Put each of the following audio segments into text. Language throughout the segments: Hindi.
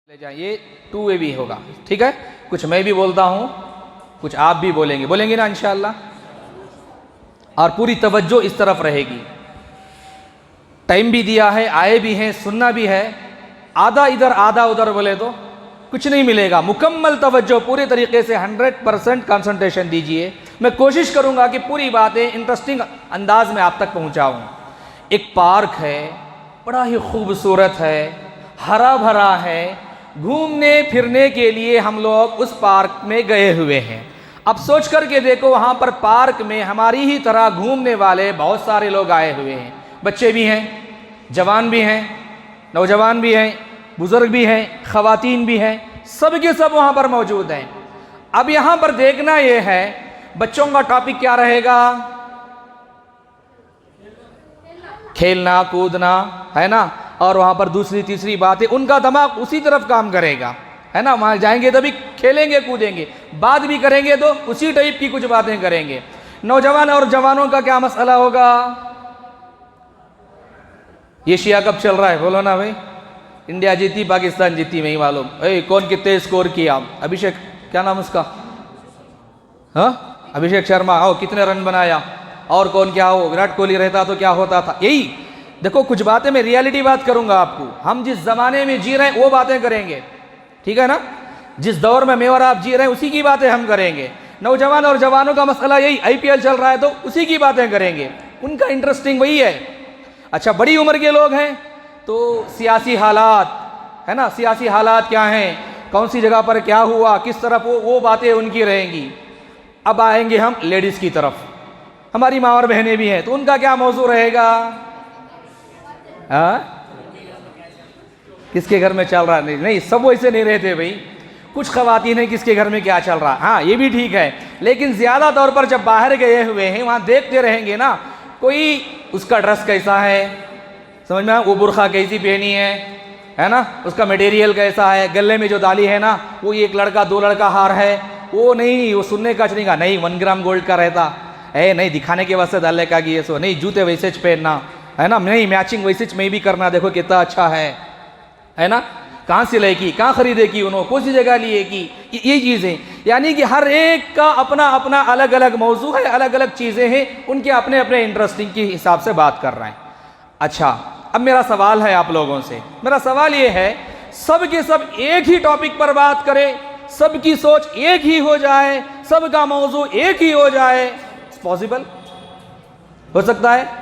ले जाए, ये टू वे भी होगा, ठीक है। कुछ मैं भी बोलता हूँ, कुछ आप भी बोलेंगे ना इंशाअल्लाह। और पूरी तवज्जो इस तरफ रहेगी। टाइम भी दिया है, आए भी हैं, सुनना भी है। आधा इधर आधा उधर बोले तो कुछ नहीं मिलेगा। मुकम्मल तवज्जो, पूरे तरीके से 100% कंसंट्रेशन दीजिए। मैं कोशिश करूँगा कि पूरी बातें इंटरेस्टिंग अंदाज में आप तक पहुँचाऊँ। एक पार्क है, बड़ा ही खूबसूरत है, हरा भरा है। घूमने फिरने के लिए हम लोग उस पार्क में गए हुए हैं। अब सोच करके देखो, वहाँ पर पार्क में हमारी ही तरह घूमने वाले बहुत सारे लोग आए हुए हैं। बच्चे भी हैं, जवान भी हैं, नौजवान भी हैं, बुज़ुर्ग भी हैं, ख़वातीन भी हैं, सब के सब वहाँ पर मौजूद हैं। अब यहाँ पर देखना ये है, बच्चों का टॉपिक क्या रहेगा? खेलना कूदना, है ना। और वहाँ पर दूसरी तीसरी बातें, उनका दिमाग उसी तरफ काम करेगा, है ना। वहाँ जाएंगे तभी खेलेंगे कूदेंगे, बात भी करेंगे तो उसी टाइप की कुछ बातें करेंगे। नौजवान और जवानों का क्या मसला होगा? ये शिया कब चल रहा है, बोलो ना भाई। इंडिया जीती, पाकिस्तान जीती, नहीं मालूम। कौन कितने स्कोर किया? अभिषेक, क्या नाम उसका? हाँ, अभिषेक शर्मा। आओ, कितने रन बनाया? और कौन क्या हो? विराट कोहली रहता तो क्या होता था? यही देखो, कुछ बातें मैं रियलिटी बात करूंगा आपको। हम जिस जमाने में जी रहे हैं वो बातें करेंगे, ठीक है ना। जिस दौर में मैं और आप जी रहे हैं उसी की बातें हम करेंगे। नौजवान और जवानों का मसला यही, आईपीएल चल रहा है तो उसी की बातें करेंगे, उनका इंटरेस्टिंग वही है। अच्छा, बड़ी उम्र के लोग हैं तो सियासी हालात, है ना, सियासी हालात क्या हैं, कौन सी जगह पर क्या हुआ, किस तरफ, वो बातें उनकी रहेंगी। अब आएंगे हम लेडीज़ की तरफ, हमारी माँ और बहनें भी हैं, तो उनका क्या मौजू रहेगा? किसके घर में चल रहा है? नहीं, सब वैसे नहीं रहते भाई। कुछ ख़वातीन हैं किसके घर में क्या चल रहा है, हाँ ये भी ठीक है। लेकिन ज़्यादा तौर पर जब बाहर गए हुए हैं वहाँ देखते रहेंगे ना, कोई उसका ड्रेस कैसा है, समझ में, वो बुर्खा कैसी पहनी है ना, उसका मटेरियल कैसा है, गले में जो डाली है ना, वो एक लड़का दो लड़का हार है, वो नहीं, वो सुनने का नहीं का, नहीं 1 ग्राम गोल्ड का रहता है, नहीं दिखाने के वास्ते डालने का कि ये सो नहीं, जूते वैसे पहनना, है ना, नहीं मैचिंग वैसे में भी करना, देखो कितना अच्छा है ना, कहाँ से लेगी, कहाँ खरीदे की, उन्होंने कौन सी जगह लिए की, ये चीज़ें। यानी कि हर एक का अपना अपना अलग अलग मौजू है, अलग अलग चीज़ें हैं, उनके अपने अपने इंटरेस्टिंग के हिसाब से बात कर रहे हैं। अच्छा, अब मेरा सवाल है आप लोगों से, मेरा सवाल ये है, सब के सब एक ही टॉपिक पर बात करें, सबकी सोच एक ही हो जाए, सबका मौजू एक ही हो जाए, पॉसिबल हो सकता है?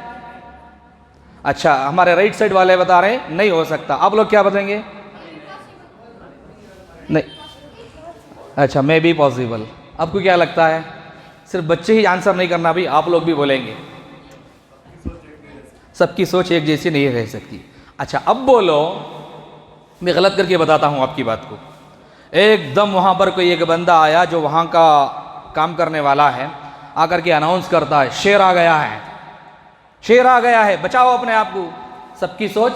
अच्छा, हमारे राइट साइड वाले बता रहे हैं नहीं हो सकता, आप लोग क्या बताएंगे? नहीं, अच्छा, मैं भी पॉसिबल। आपको क्या लगता है? सिर्फ बच्चे ही आंसर नहीं करना भाई, आप लोग भी बोलेंगे। सबकी सोच एक जैसी नहीं रह सकती। अच्छा, अब बोलो, मैं गलत करके बताता हूँ आपकी बात को। एकदम वहाँ पर कोई एक बंदा आया जो वहाँ का काम करने वाला है, आकर के अनाउंस करता है, शेर आ गया है, शेर आ गया है, बचाओ अपने आप को। सबकी सोच,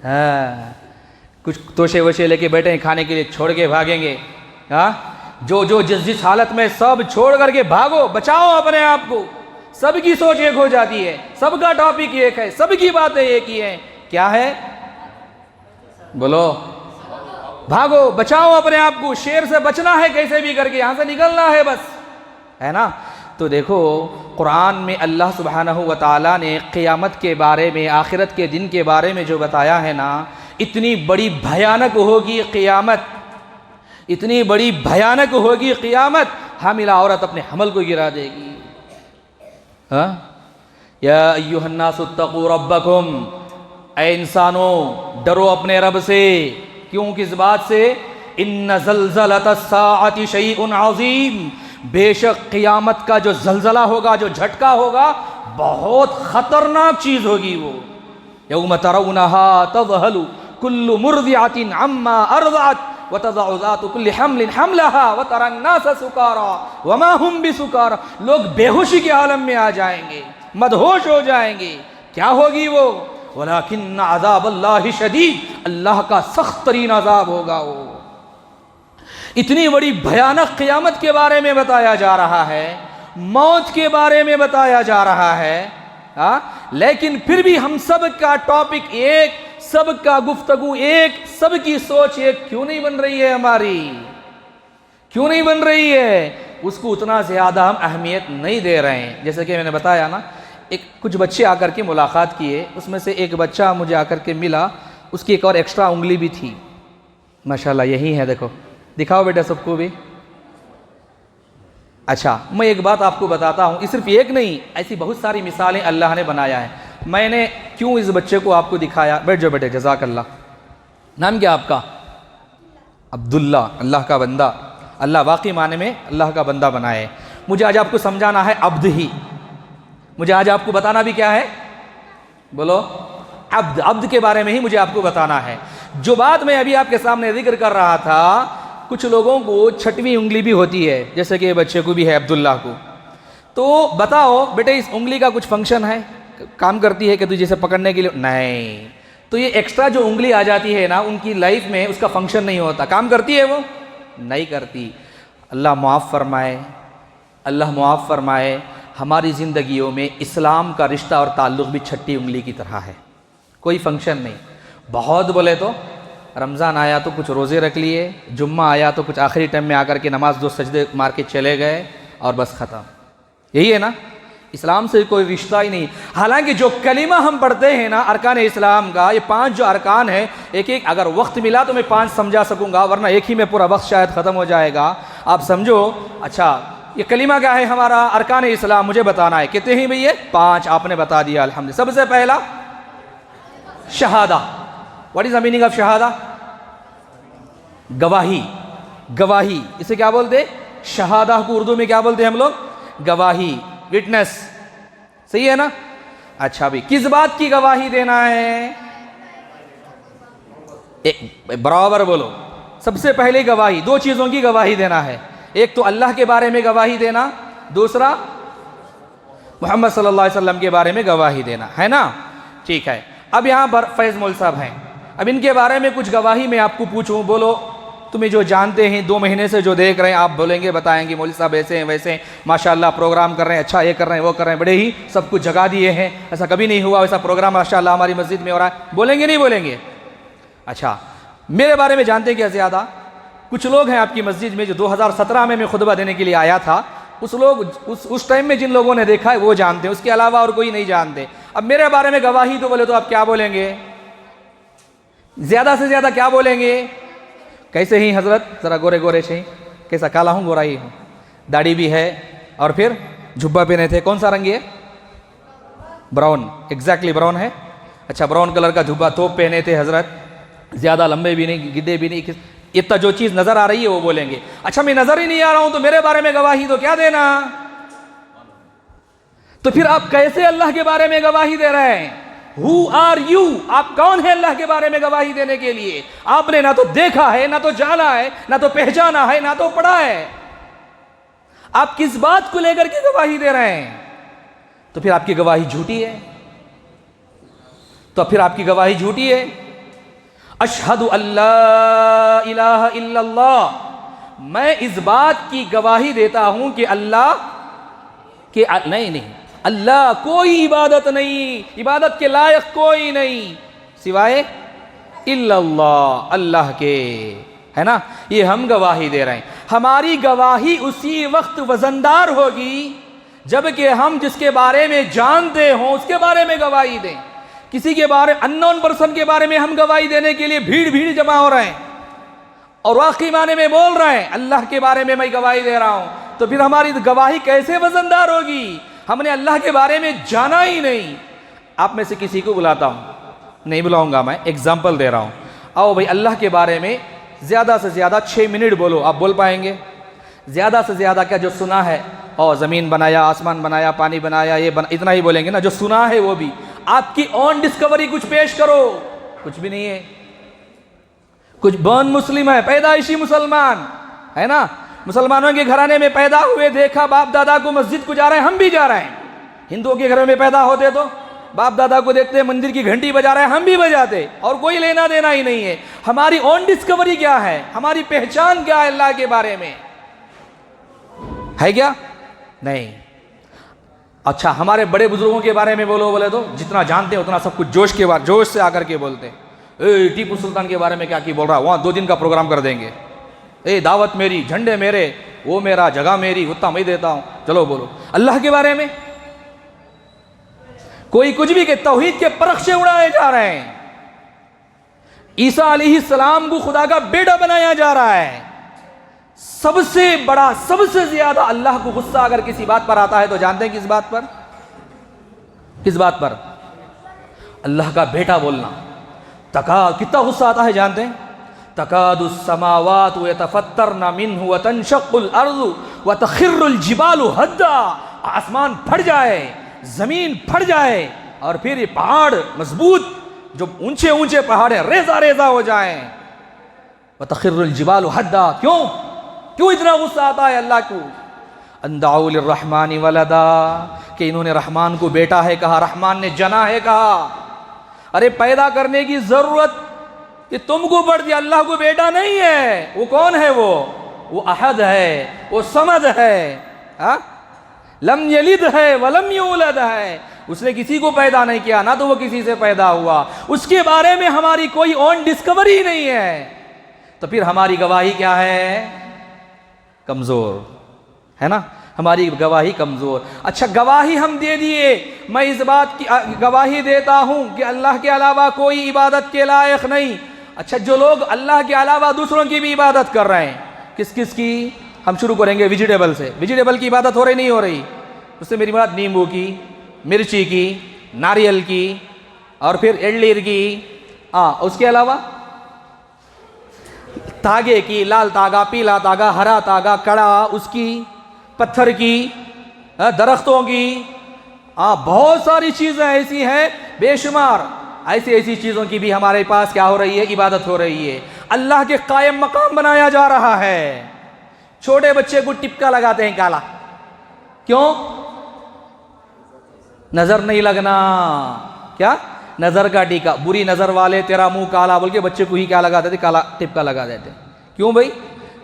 हाँ, कुछ तोशे वोशे लेके बैठे हैं खाने के लिए, छोड़ के भागेंगे। हाँ, जो जिस हालत में, सब छोड़ करके भागो, बचाओ अपने आप को। सबकी सोच एक हो जाती है, सबका टॉपिक एक है, सबकी बातें एक ही हैं। क्या है? बोलो, भागो, बचाओ अपने आप को, शेर से बचना है कैसे भी करके, यहां से निकलना है बस, है ना। तो देखो, कुरान में अल्लाह सुब्हानहू व तआला ने क़ियामत के बारे में, आखिरत के दिन के बारे में जो बताया है ना, इतनी बड़ी भयानक होगी क़ियामत, इतनी बड़ी भयानक होगी क़ियामत, हामिला औरत अपने हमल को गिरा देगी। हाँ, या अय्युहन्नासुत्तक़ू रब्बकुम, ऐ इंसानों डरो अपने रब से। क्यों, किस बात से? इन्न ज़ल्ज़लतस्साअति शैउन अज़ीम, बेशक क़ियामत का जो ज़ल्ज़ला होगा, जो झटका होगा, बहुत ख़तरनाक चीज़ होगी वो। यौम तरौनहा तज़हलु कुल्लु मुर्दिअतिन अम्मा अर्ज़अत व तज़अु ज़ातु कुल्लि हम्लिन हम्लहा व तरन्नास सुकारा व मा हुम बिसुकारा, लोग बेहोशी के आलम में आ जाएंगे, मदहोश हो जाएंगे। क्या होगी वो? वलाकिन्न अज़ाबल्लाहि शदीद, अल्लाह का सख्त तरीन अज़ाब होगा वो। इतनी बड़ी भयानक क़ियामत के बारे में बताया जा रहा है, मौत के बारे में बताया जा रहा है, लेकिन फिर भी हम सब का टॉपिक एक, सबका गुफ्तगू एक, सबकी सोच एक क्यों नहीं बन रही है हमारी? क्यों नहीं बन रही है? उसको उतना ज़्यादा हम अहमियत नहीं दे रहे हैं। जैसे कि मैंने बताया ना, कुछ बच्चे आकर के मुलाकात किए, उसमें से एक बच्चा मुझे आकर के मिला, उसकी एक और एक्स्ट्रा उंगली भी थी। माशाल्लाह, यही है, देखो, दिखाओ बेटा सबको भी। अच्छा, मैं एक बात आपको बताता हूँ, सिर्फ एक नहीं, ऐसी बहुत सारी मिसालें अल्लाह ने बनाया है। मैंने क्यों इस बच्चे को आपको दिखाया? बैठ जाओ बेटे, जज़ाकल्लाह। नाम क्या आपका? अब्दुल्ला। अल्लाह का बंदा, अल्लाह वाकई माने में अल्लाह का बंदा बनाए है। मुझे आज आपको समझाना है अब्द ही। मुझे आज आपको बताना भी क्या है? बोलो, अब्द। अब्द के बारे में ही मुझे आपको बताना है। जो बात मैं अभी आपके सामने जिक्र कर रहा था, कुछ लोगों को छठवीं उंगली भी होती है, जैसे कि बच्चे को भी है, अब्दुल्ला को। तो बताओ बेटे, इस उंगली का कुछ फंक्शन है? काम करती है कि तुझे इसे पकड़ने के लिए? नहीं। तो ये एक्स्ट्रा जो उंगली आ जाती है ना, उनकी लाइफ में उसका फंक्शन नहीं होता। काम करती है वो? नहीं करती। अल्लाह मुआफ़ फरमाए, अल्लाह मुआफ़ फरमाए। हमारी ज़िंदगियों में इस्लाम का रिश्ता और ताल्लुक़ भी छठी उंगली की तरह है, कोई फंक्शन नहीं। बहुत बोले तो रमज़ान आया तो कुछ रोज़े रख लिए, जुम्मा आया तो कुछ आखिरी टाइम में आकर के नमाज 2 सजदे मार के चले गए और बस ख़त्म। यही है ना, इस्लाम से कोई रिश्ता ही नहीं। हालांकि जो कलीमा हम पढ़ते हैं ना अरकान इस्लाम का, ये 5 जो अरकान है, एक एक अगर वक्त मिला तो मैं 5 समझा सकूंगा, वरना एक ही में पूरा वक्त शायद ख़त्म हो जाएगा। आप समझो। अच्छा, ये कलीमा क्या है हमारा? अरकान इस्लाम मुझे बताना है, कितने ही भैया? 5 आपने बता दिया, अल्हम्दुलिल्लाह। सबसे पहला Shahada. What is the meaning of Shahada? गवाही। गवाही, इसे क्या बोलते? शहादा को उर्दू में क्या बोलते हैं हम लोग? गवाही, विटनेस। सही है ना? अच्छा भाई, किस बात की गवाही देना है? बराबर बोलो। सबसे पहले गवाही 2 चीज़ों की गवाही देना है। एक तो अल्लाह के बारे में गवाही देना, दूसरा मोहम्मद सल्लल्लाहु अलैहि वसल्लम के बारे में गवाही देना, है ना? ठीक है। अब यहाँ पर फैज़ मौल साहब हैं, अब इनके बारे में कुछ गवाही मैं आपको पूछूं, बोलो तुम्हें जो जानते हैं, 2 महीने से जो देख रहे हैं, आप बोलेंगे, बताएंगे मौलवी साहब ऐसे हैं वैसे हैं, माशाल्लाह प्रोग्राम कर रहे हैं, अच्छा ये कर रहे हैं वो कर रहे हैं, बड़े ही सब कुछ जगा दिए हैं, ऐसा कभी नहीं हुआ, वैसा प्रोग्राम माशाल्लाह हमारी मस्जिद में हो रहा है। बोलेंगे नहीं बोलेंगे? अच्छा, मेरे बारे में जानते हैं क्या ज़्यादा? कुछ लोग हैं आपकी मस्जिद में जो 2017 में मैं खुतबा देने के लिए आया था, उस टाइम में जिन लोगों ने देखा है वो जानते हैं, उसके अलावा और कोई नहीं जानते। अब मेरे बारे में गवाही तो बोले तो आप क्या बोलेंगे? ज़्यादा से ज़्यादा क्या बोलेंगे? कैसे ही हजरत, ज़रा गोरे गोरे से, कैसा काला हूँ गोरा ही हूँ, दाढ़ी भी है, और फिर जुब्बा पहने थे, कौन सा रंग है? ब्राउन, एग्जैक्टली ब्राउन है। अच्छा, ब्राउन कलर का जुब्बा तो पहने थे हजरत, ज़्यादा लंबे भी नहीं, गिद्धे भी नहीं, इतना जो चीज़ नज़र आ रही है वो बोलेंगे। अच्छा, मैं नज़र ही नहीं आ रहा हूँ तो मेरे बारे में गवाही तो क्या देना? तो फिर आप कैसे अल्लाह के बारे में गवाही दे रहे हैं? Who are you? आप कौन है अल्लाह के बारे में गवाही देने के लिए? आपने ना तो देखा है, ना तो जाना है, ना तो पहचाना है, ना तो पढ़ा है। आप किस बात को लेकर के गवाही दे रहे हैं? तो फिर आपकी गवाही झूठी है। तो फिर आपकी गवाही झूठी है। अशहदु अल्ला इलाहा इल्लल्लाह, मैं इस बात की गवाही देता हूं कि अल्लाह के नहीं, अल्लाह कोई इबादत नहीं, इबादत के लायक कोई नहीं सिवाय इल्लल्लाह, अल्लाह के, है ना? ये हम गवाही दे रहे हैं। हमारी गवाही उसी वक्त वजनदार होगी जबकि हम जिसके बारे में जानते हों उसके बारे में गवाही दें। किसी के बारे, अननोन पर्सन के बारे में हम गवाही देने के लिए भीड़ भीड़ जमा हो रहे हैं और वाकई माने में बोल रहे हैं अल्लाह के बारे में मैं गवाही दे रहा हूं, तो फिर हमारी गवाही कैसे वजनदार होगी? हमने अल्लाह के बारे में जाना ही नहीं। आप में से किसी को बुलाता हूं, नहीं बुलाऊंगा, मैं एग्जाम्पल दे रहा हूं। आओ भाई, अल्लाह के बारे में ज़्यादा से ज़्यादा 6 मिनट बोलो। आप बोल पाएंगे? ज़्यादा से ज़्यादा क्या, जो सुना है, और ज़मीन बनाया, आसमान बनाया, पानी बनाया, ये इतना ही बोलेंगे ना? जो सुना है वो भी। आपकी ऑन डिस्कवरी कुछ पेश करो, कुछ भी नहीं है। कुछ बर्न मुस्लिम है, पैदाइशी मुसलमान है ना, मुसलमानों के घराने में पैदा हुए, देखा बाप दादा को मस्जिद को जा रहे हैं, हम भी जा रहे हैं। हिंदुओं के घरों में पैदा होते तो बाप दादा को देखते मंदिर की घंटी बजा रहे हैं, हम भी बजाते, और कोई लेना देना ही नहीं है। हमारी ऑन डिस्कवरी क्या है? हमारी पहचान क्या है अल्लाह के बारे में? है क्या? नहीं। अच्छा, हमारे बड़े बुजुर्गों के बारे में बोलो बोले तो जितना जानते हैं उतना सब कुछ जोश से आकर के बोलते हैं। टीपू सुल्तान के बारे में क्या बोल रहा है, वहाँ 2 दिन का प्रोग्राम कर देंगे। दावत मेरी, झंडे मेरे, वो मेरा, जगह मेरी, उतना मैं देता हूँ। चलो बोलो। अल्लाह के बारे में कोई कुछ भी के तौहीद के परख से उड़ाए जा रहे हैं। ईसा अलैहिस्सलाम को खुदा का बेटा बनाया जा रहा है। सबसे बड़ा, सबसे ज्यादा अल्लाह को गुस्सा अगर किसी बात पर आता है तो जानते हैं किस बात पर? किस बात पर? अल्लाह का बेटा बोलना। कितना गुस्सा आता है जानते हैं? तकादुस समावातु यतफत्तरना मिन्हु व तनशक्कुल अर्दु व तखिर्रुल जिबालु हद्दा। आसमान फट जाए, जमीन फट जाए और फिर ये पहाड़ मजबूत, जो ऊंचे ऊंचे पहाड़ है, रेजा रेजा हो जाए। व तखिर्रुल जिबालु हद्दा। क्यों इतना गुस्सा आता है अल्लाह को? अंदाउ लिर्रहमानि वलदा, कि इन्होंने रहमान को बेटा है कहा, रहमान ने जना है कहा। अरे पैदा करने की जरूरत कि तुमको पड़ दिया, अल्लाह को बेटा नहीं है। वो कौन है? वो अहद है, वो समद है, लम यलिद है वलम यूलद है। उसने किसी को पैदा नहीं किया, ना तो वो किसी से पैदा हुआ। उसके बारे में हमारी कोई ऑन डिस्कवरी नहीं है। तो फिर हमारी गवाही क्या है? कमजोर है ना, हमारी गवाही कमजोर। अच्छा, गवाही हम दे दिए, मैं इस बात की गवाही देता हूं कि अल्लाह के अलावा कोई इबादत के लायक नहीं। अच्छा, जो लोग अल्लाह के अलावा दूसरों की भी इबादत कर रहे हैं, किस किस की? हम शुरू करेंगे वेजिटेबल से। वेजिटेबल की इबादत हो रही नहीं हो रही? उससे मेरी बात नींबू की, मिर्ची की, नारियल की और फिर एल्लीर की, उसके अलावा धागे की, लाल धागा, पीला धागा, हरा धागा, कड़ा उसकी, पत्थर की, दरख्तों की, बहुत सारी चीजें ऐसी हैं बेशुमार। ऐसी ऐसी चीजों की भी हमारे पास क्या हो रही है? इबादत हो रही है। अल्लाह के कायम मकाम बनाया जा रहा है। छोटे बच्चे को टिपका लगाते हैं काला, क्यों? नजर नहीं लगना। क्या? नजर का टीका। बुरी नजर वाले तेरा मुंह काला बोल के बच्चे को ही क्या लगा देते? काला टिपका लगा देते। क्यों भाई?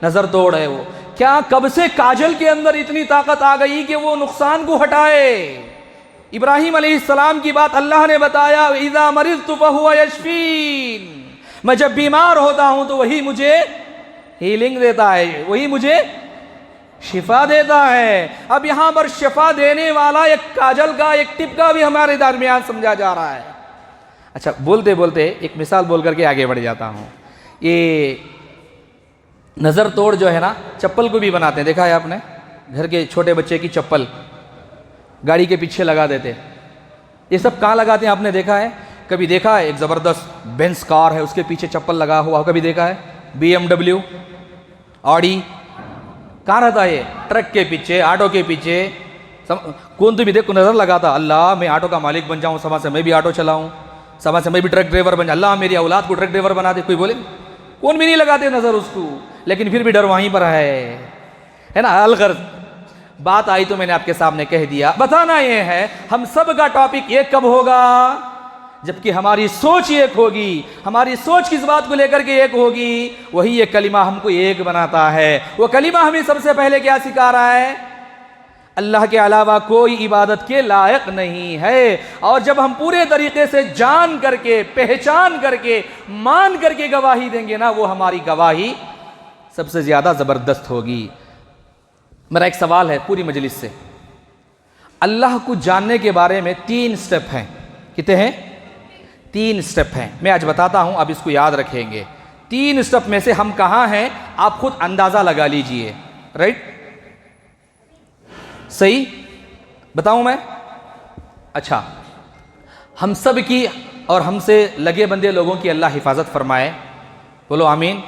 नजर तोड़ है वो। क्या कब से काजल के अंदर इतनी ताकत आ गई कि वो नुकसान को हटाए? इब्राहिम अलैहिस्सलाम की बात अल्लाह ने बताया, इज़ा मरिज़तु फहुवा यशफीन। मैं जब बीमार होता हूं तो वही मुझे हीलिंग देता है, वही मुझे शिफा देता है। अब यहां पर शिफा देने वाला एक काजल का, एक टिपका भी हमारे दरमियान समझा जा रहा है। अच्छा, बोलते बोलते एक मिसाल बोल करके आगे बढ़ जाता हूं। ये नज़र तोड़ जो है ना, चप्पल को भी बनाते हैं, देखा है आपने? घर के छोटे बच्चे की चप्पल गाड़ी के पीछे लगा देते। ये सब कहाँ लगाते हैं आपने देखा है? कभी देखा है? एक ज़बरदस्त बेंस कार है, उसके पीछे चप्पल लगा हुआ, कभी देखा है? BMW, ऑडी, कहाँ रहता है ये? ट्रक के पीछे, ऑटो के पीछे। कौन तो भी देख को नज़र लगाता, अल्लाह मैं ऑटो का मालिक बन जाऊँ, समय से मैं भी ऑटो चलाऊँ, समय से मैं भी ट्रक ड्राइवर बन जाऊँ, अल्लाह मेरी औलाद को ट्रक ड्राइवर बना दे। कोई बोले? कौन भी नहीं लगाते नज़र उसको, लेकिन फिर भी डर वहीं पर है ना। अलगर्ज बात आई तो मैंने आपके सामने कह दिया। बताना यह है, हम सब का टॉपिक एक कब होगा? जबकि हमारी सोच एक होगी। हमारी सोच किस बात को लेकर के एक होगी? वही ये कलिमा हमको एक बनाता है। वो कलिमा हमें सबसे पहले क्या सिखा रहा है? अल्लाह के अलावा कोई इबादत के लायक नहीं है। और जब हम पूरे तरीके से जान करके, पहचान करके, मान करके गवाही देंगे ना, वो हमारी गवाही सबसे ज्यादा जबरदस्त होगी। मेरा एक सवाल है पूरी मजलिस से, अल्लाह को जानने के बारे में 3 स्टेप हैं। कितने हैं? 3 स्टेप हैं। मैं आज बताता हूं, अब इसको याद रखेंगे। 3 स्टेप में से हम कहां हैं आप खुद अंदाजा लगा लीजिए। राइट? सही बताऊं मैं? अच्छा, हम सब की और हमसे लगे बंदे लोगों की अल्लाह हिफाजत फरमाए। बोलो आमीन।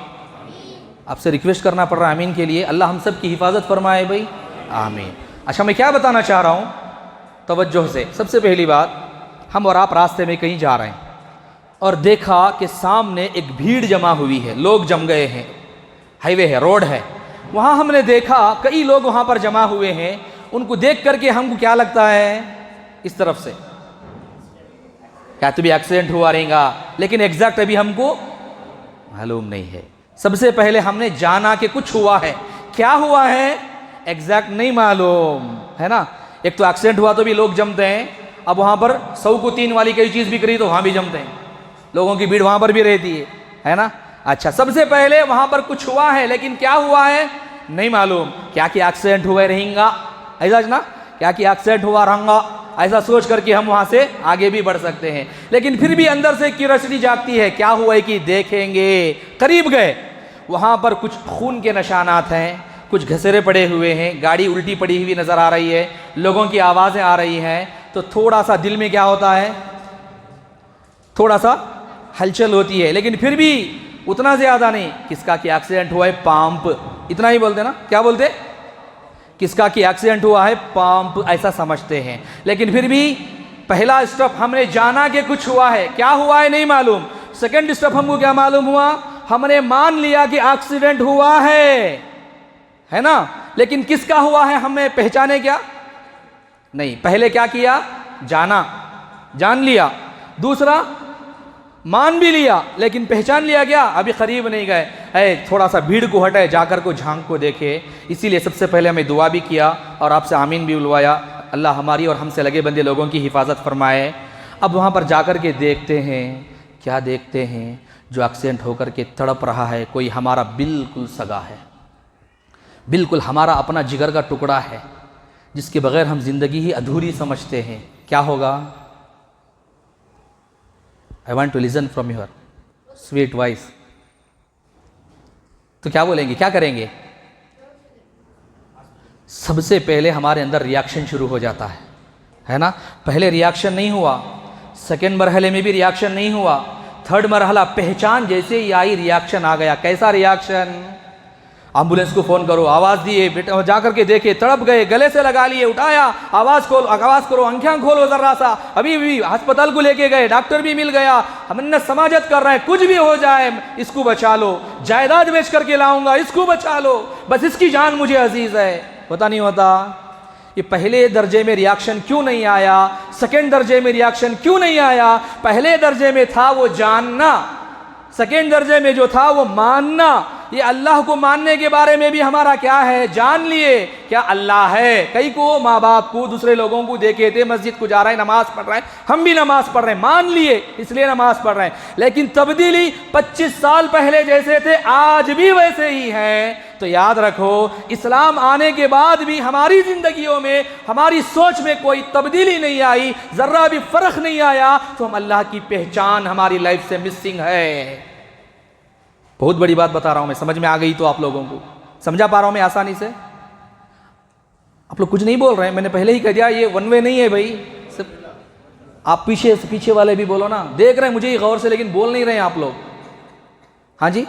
आपसे रिक्वेस्ट करना पड़ रहा है आमीन के लिए। अल्लाह हम सब की हिफाजत फरमाए भाई, आमीन। अच्छा, मैं क्या बताना चाह रहा हूं तवज्जो से। सबसे पहली बात, हम और आप रास्ते में कहीं जा रहे हैं और देखा कि सामने एक भीड़ जमा हुई है, लोग जम गए हैं, हाईवे है, रोड है। वहां हमने देखा कई लोग वहां पर जमा हुए हैं। उनको देख करके हमको क्या लगता है? इस तरफ से क्या तो भी एक्सीडेंट हुआ रहेगा, लेकिन एग्जैक्ट अभी हमको मालूम नहीं है। सबसे पहले हमने जाना कि कुछ हुआ है, क्या हुआ है एग्जैक्ट नहीं मालूम, है ना। एक तो एक्सीडेंट हुआ तो भी लोग जमते हैं, अब वहां पर 100 को 3 वाली कोई चीज भी करी तो वहां भी जमते हैं। लोगों की भीड़ वहाँ पर भी रहती है ना। अच्छा, सबसे पहले वहाँ पर कुछ हुआ है, लेकिन क्या हुआ है नहीं मालूम। क्या कि एक्सीडेंट हुआ रहेगा, ऐसा ना, क्या कि एक्सीडेंट हुआ रहूँगा, ऐसा सोच करके हम वहाँ से आगे भी बढ़ सकते हैं। लेकिन फिर भी अंदर से क्यूरियोसिटी जागती है, क्या हुआ है कि देखेंगे। करीब गए, वहाँ पर कुछ खून के निशानात हैं, कुछ घसेरे पड़े हुए हैं, गाड़ी उल्टी पड़ी हुई नज़र आ रही है, लोगों की आवाज़ें आ रही हैं। तो थोड़ा सा दिल में क्या होता है, थोड़ा सा हलचल होती है, लेकिन फिर भी उतना ज़्यादा नहीं। किसका कि एक्सीडेंट हुआ है, पंप, इतना ही बोलते ना, क्या बोलते, किसका कि एक्सीडेंट हुआ है, पंप, ऐसा समझते हैं। लेकिन फिर भी पहला स्टेप हमने जाना कि कुछ हुआ है, क्या हुआ है नहीं मालूम। सेकंड स्टेप हमको क्या मालूम हुआ, हमने मान लिया कि एक्सीडेंट हुआ है ना, लेकिन किसका हुआ है हमें पहचाने क्या नहीं। पहले क्या किया, जाना, जान लिया। दूसरा, मान भी लिया, लेकिन पहचान लिया क्या, अभी करीब नहीं गए, है थोड़ा सा भीड़ को हटे, जाकर को झांक को देखे। इसीलिए सबसे पहले हमें दुआ भी किया और आपसे आमीन भी बुलवाया, अल्लाह हमारी और हमसे लगे बंदे लोगों की हिफाजत फरमाए। अब वहाँ पर जाकर के देखते हैं, क्या देखते हैं, जो एक्सीडेंट होकर के तड़प रहा है कोई हमारा बिल्कुल सगा है, बिल्कुल हमारा अपना जिगर का टुकड़ा है, जिसके बगैर हम ज़िंदगी ही अधूरी समझते हैं। क्या होगा, I want to listen from your sweet voice. तो क्या बोलेंगे, क्या करेंगे। सबसे पहले हमारे अंदर रिएक्शन शुरू हो जाता है ना। पहले रिएक्शन नहीं हुआ, सेकेंड मरहले में भी रिएक्शन नहीं हुआ, थर्ड मरहला पहचान जैसे ही आई रिएक्शन आ गया। कैसा रिएक्शन, एम्बुलेंस को फ़ोन करो, आवाज़ दिए, बेटा जा करके देखे, तड़प गए, गले से लगा लिए, उठाया, आवाज़ करो, आंखें खोलो ज़रा सा, अभी भी अस्पताल को लेके गए, डॉक्टर भी मिल गया, हमने समाजत कर रहे हैं, कुछ भी हो जाए इसको बचा लो, जायदाद बेच करके लाऊंगा, इसको बचा लो, बस इसकी जान मुझे अजीज़ है। होता नहीं होता। ये पहले दर्जे में रिएक्शन क्यों नहीं आया, सेकेंड दर्जे में रिएक्शन क्यों नहीं आया। पहले दर्जे में था वो जानना, सेकेंड दर्जे में जो था वो मानना। ये अल्लाह को मानने के बारे में भी हमारा क्या है, जान लिए क्या अल्लाह है। कई को माँ बाप को दूसरे लोगों को देखे थे, मस्जिद को जा रहे हैं, नमाज पढ़ रहे हैं, हम भी नमाज पढ़ रहे हैं, मान लिए इसलिए नमाज पढ़ रहे हैं। लेकिन तब्दीली 25 साल पहले जैसे थे आज भी वैसे ही हैं। तो याद रखो, इस्लाम आने के बाद भी हमारी जिंदगियों में, हमारी सोच में कोई तब्दीली नहीं आई, जर्रा भी फर्क नहीं आया, तो हम अल्लाह की पहचान हमारी लाइफ से मिसिंग है। बहुत बड़ी बात बता रहा हूं मैं, समझ में आ गई तो आप लोगों को, समझा पा रहा हूं मैं आसानी से। आप लोग कुछ नहीं बोल रहे हैं, मैंने पहले ही कह दिया ये वन वे नहीं है भाई। सब आप पीछे वाले भी बोलो ना, देख रहे हैं मुझे गौर से, लेकिन बोल नहीं रहे हैं आप लोग। हाँ जी,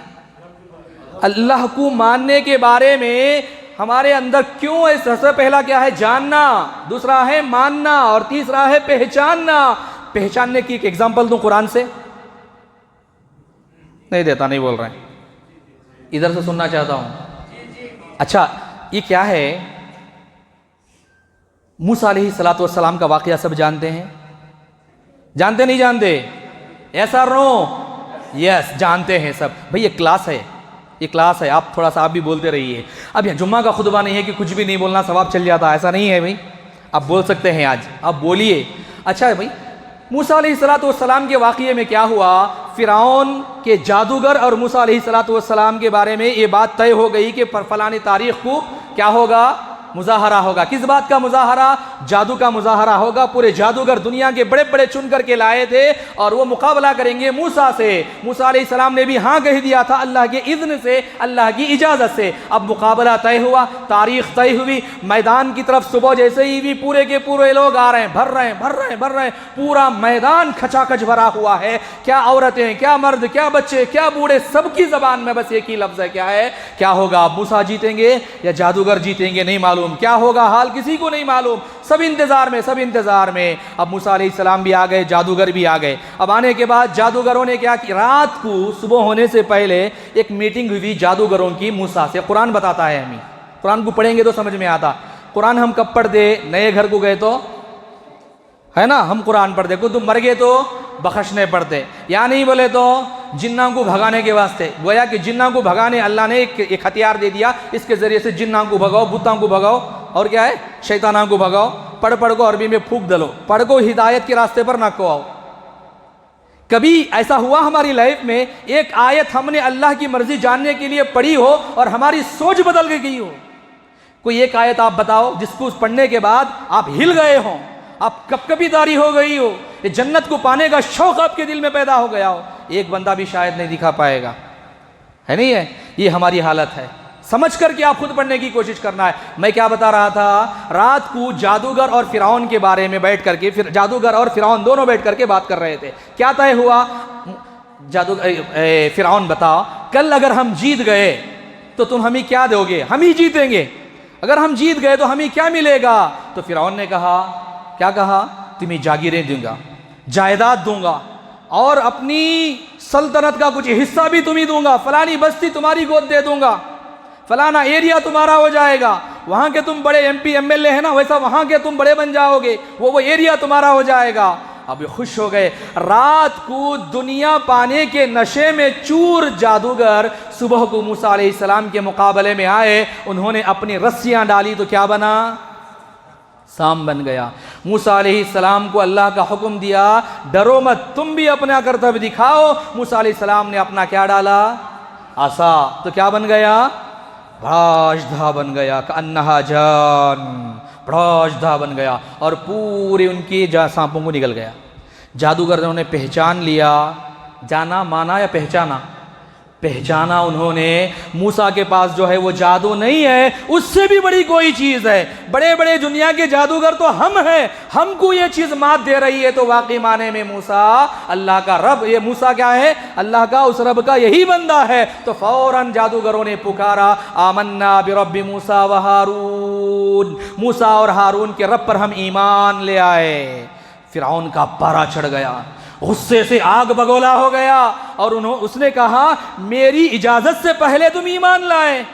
अल्लाह को मानने के बारे में हमारे अंदर क्यों है, सबसे पहला क्या है, जानना, दूसरा है मानना, और तीसरा है पहचानना। पहचानने की एक एग्जांपल दूं कुरान से, नहीं देता, नहीं बोल रहे हैं, इधर से सुनना चाहता हूं। अच्छा, ये क्या है, मूसा अलैहिस्सलातु वस्सलाम का वाकया सब जानते हैं, जानते नहीं जानते, ऐसा नो यस जानते हैं सब। भाई ये क्लास है, ये क्लास है, आप थोड़ा सा आप भी बोलते रहिए। अब यह जुम्मा का खुतबा नहीं है कि कुछ भी नहीं बोलना सवाब चल जाता, ऐसा नहीं है भाई, आप बोल सकते हैं, आज आप बोलिए। अच्छा भाई, मूसा अलैहिस्सलातु वस्सलाम के वाक़ये में क्या हुआ, फ़िरऔन के जादूगर और मूसा अलैहिस्सलातु वस्सलाम के बारे में ये बात तय हो गई कि फलानी तारीख को क्या होगा, मुजाहरा होगा। किस बात का मुजाहरा, जादू का मुजाहरा होगा। पूरे जादूगर दुनिया के बड़े बड़े चुन करके लाए थे और वो मुकाबला करेंगे मूसा से। मूसा अलैहिस्सलाम ने भी हाँ कह दिया था अल्लाह के इज़्न से, अल्लाह की इजाज़त से। अब मुकाबला तय हुआ, तारीख तय हुई, मैदान की तरफ सुबह जैसे ही भी पूरे के पूरे लोग आ रहे हैं, भर रहे हैं, पूरा मैदान खचाखच भरा हुआ है। क्या औरतें, क्या मर्द, क्या बच्चे, क्या बूढ़े, सबकी ज़बान में बस एक ही लफ्ज़ है, क्या है, क्या होगा, मूसा जीतेंगे या जादूगर जीतेंगे, नहीं मालूम। क्या होगा हाल किसी को नहीं मालूम, सब इंतजार में। अब मूसा अलैहिस्सलाम भी आ गए, जादूगर भी आ गए। अब आने के बाद जादूगरों ने क्या किया, रात को सुबह होने से पहले एक मीटिंग हुई जादूगरों की मूसा से। कुरान बताता है, हमें कुरान को पढ़ेंगे तो समझ में आता। कुरान हम कब पढ़ते, नए घर को गए तो, है ना, हम कुरान पढ़ते, को तुम मर गए तो बख्शने पढ़ते, या नहीं बोले तो जिन्ना को भगाने के वास्ते। गोया कि जिन्ना को भगाने अल्लाह ने एक हथियार दे दिया, इसके ज़रिए से जिन्ना को भगाओ, भूतां को भगाओ, और क्या है, शैताना को भगाओ। पढ़ को अरबी में फूक दलो, पढ़ को हिदायत के रास्ते पर ना को आओ। कभी ऐसा हुआ हमारी लाइफ में एक आयत हमने अल्लाह की मर्जी जानने के लिए पढ़ी हो और हमारी सोच बदल के गई हो? कोई एक आयत आप बताओ जिसको पढ़ने के बाद आप हिल गए हो, आप कभी हो गई हो, ये जन्नत को पाने का शौक आपके दिल में पैदा हो गया हो। एक बंदा भी शायद नहीं दिखा पाएगा, है नहीं है? ये हमारी हालत है। समझ करके आप खुद पढ़ने की कोशिश करना है। मैं क्या बता रहा था, रात को जादूगर और फिरौन के बारे में बैठ करके, फिर जादूगर और फिरौन दोनों बैठ करके बात कर रहे थे। क्या तय हुआ? फिरौन बताओ, कल अगर हम जीत गए तो तुम हमें क्या दोगे? हम ही जीतेंगे। अगर हम जीत गए तो हमें क्या मिलेगा? तो फिरौन ने कहा, क्या कहा? तुम्हें जागीरें दूंगा, जायदाद दूंगा और अपनी सल्तनत का कुछ हिस्सा भी तुम्हें दूंगा, फलानी बस्ती तुम्हारी गोद दे दूंगा, फलाना एरिया तुम्हारा हो जाएगा, वहां के तुम बड़े एमपी एमएलए है ना, वैसा वहां के तुम बड़े बन जाओगे, वो एरिया तुम्हारा हो जाएगा। अब ये खुश हो गए। रात को दुनिया पाने के नशे में चूर जादूगर सुबह को मूसा अलैहिस्सलाम के मुकाबले में आए, उन्होंने अपनी रस्सियां डाली तो क्या बना? सांप बन गया। मूसा अलैहिस्सलाम को अल्लाह का हुक्म दिया, डरो मत, तुम भी अपना कर्तव्य दिखाओ। मूसा अलैहिस्सलाम ने अपना क्या डाला? आसा। तो क्या बन गया? बड़ा बन गया, कअन्नहा जान, बड़ा बन गया और पूरे उनके सांपों को निकल गया। जादूगर ने उन्हें पहचान लिया, जाना माना या पहचाना? पहचाना उन्होंने। मूसा के पास जो है वो जादू नहीं है, उससे भी बड़ी कोई चीज़ है। बड़े बड़े दुनिया के जादूगर तो हम हैं, हमको ये चीज़ मात दे रही है, तो वाकई माने में मूसा अल्लाह का रब, ये मूसा क्या है? अल्लाह का, उस रब का यही बंदा है। तो फौरन जादूगरों ने पुकारा, आमन्ना बिरब्बि मूसा व हारून, मूसा और हारून के रब पर हम ईमान ले आए। फिरौन का पारा चढ़ गया, गुस्से से आग बगोला हो गया और उसने कहा, मेरी इजाजत से पहले तुम ईमान लाए,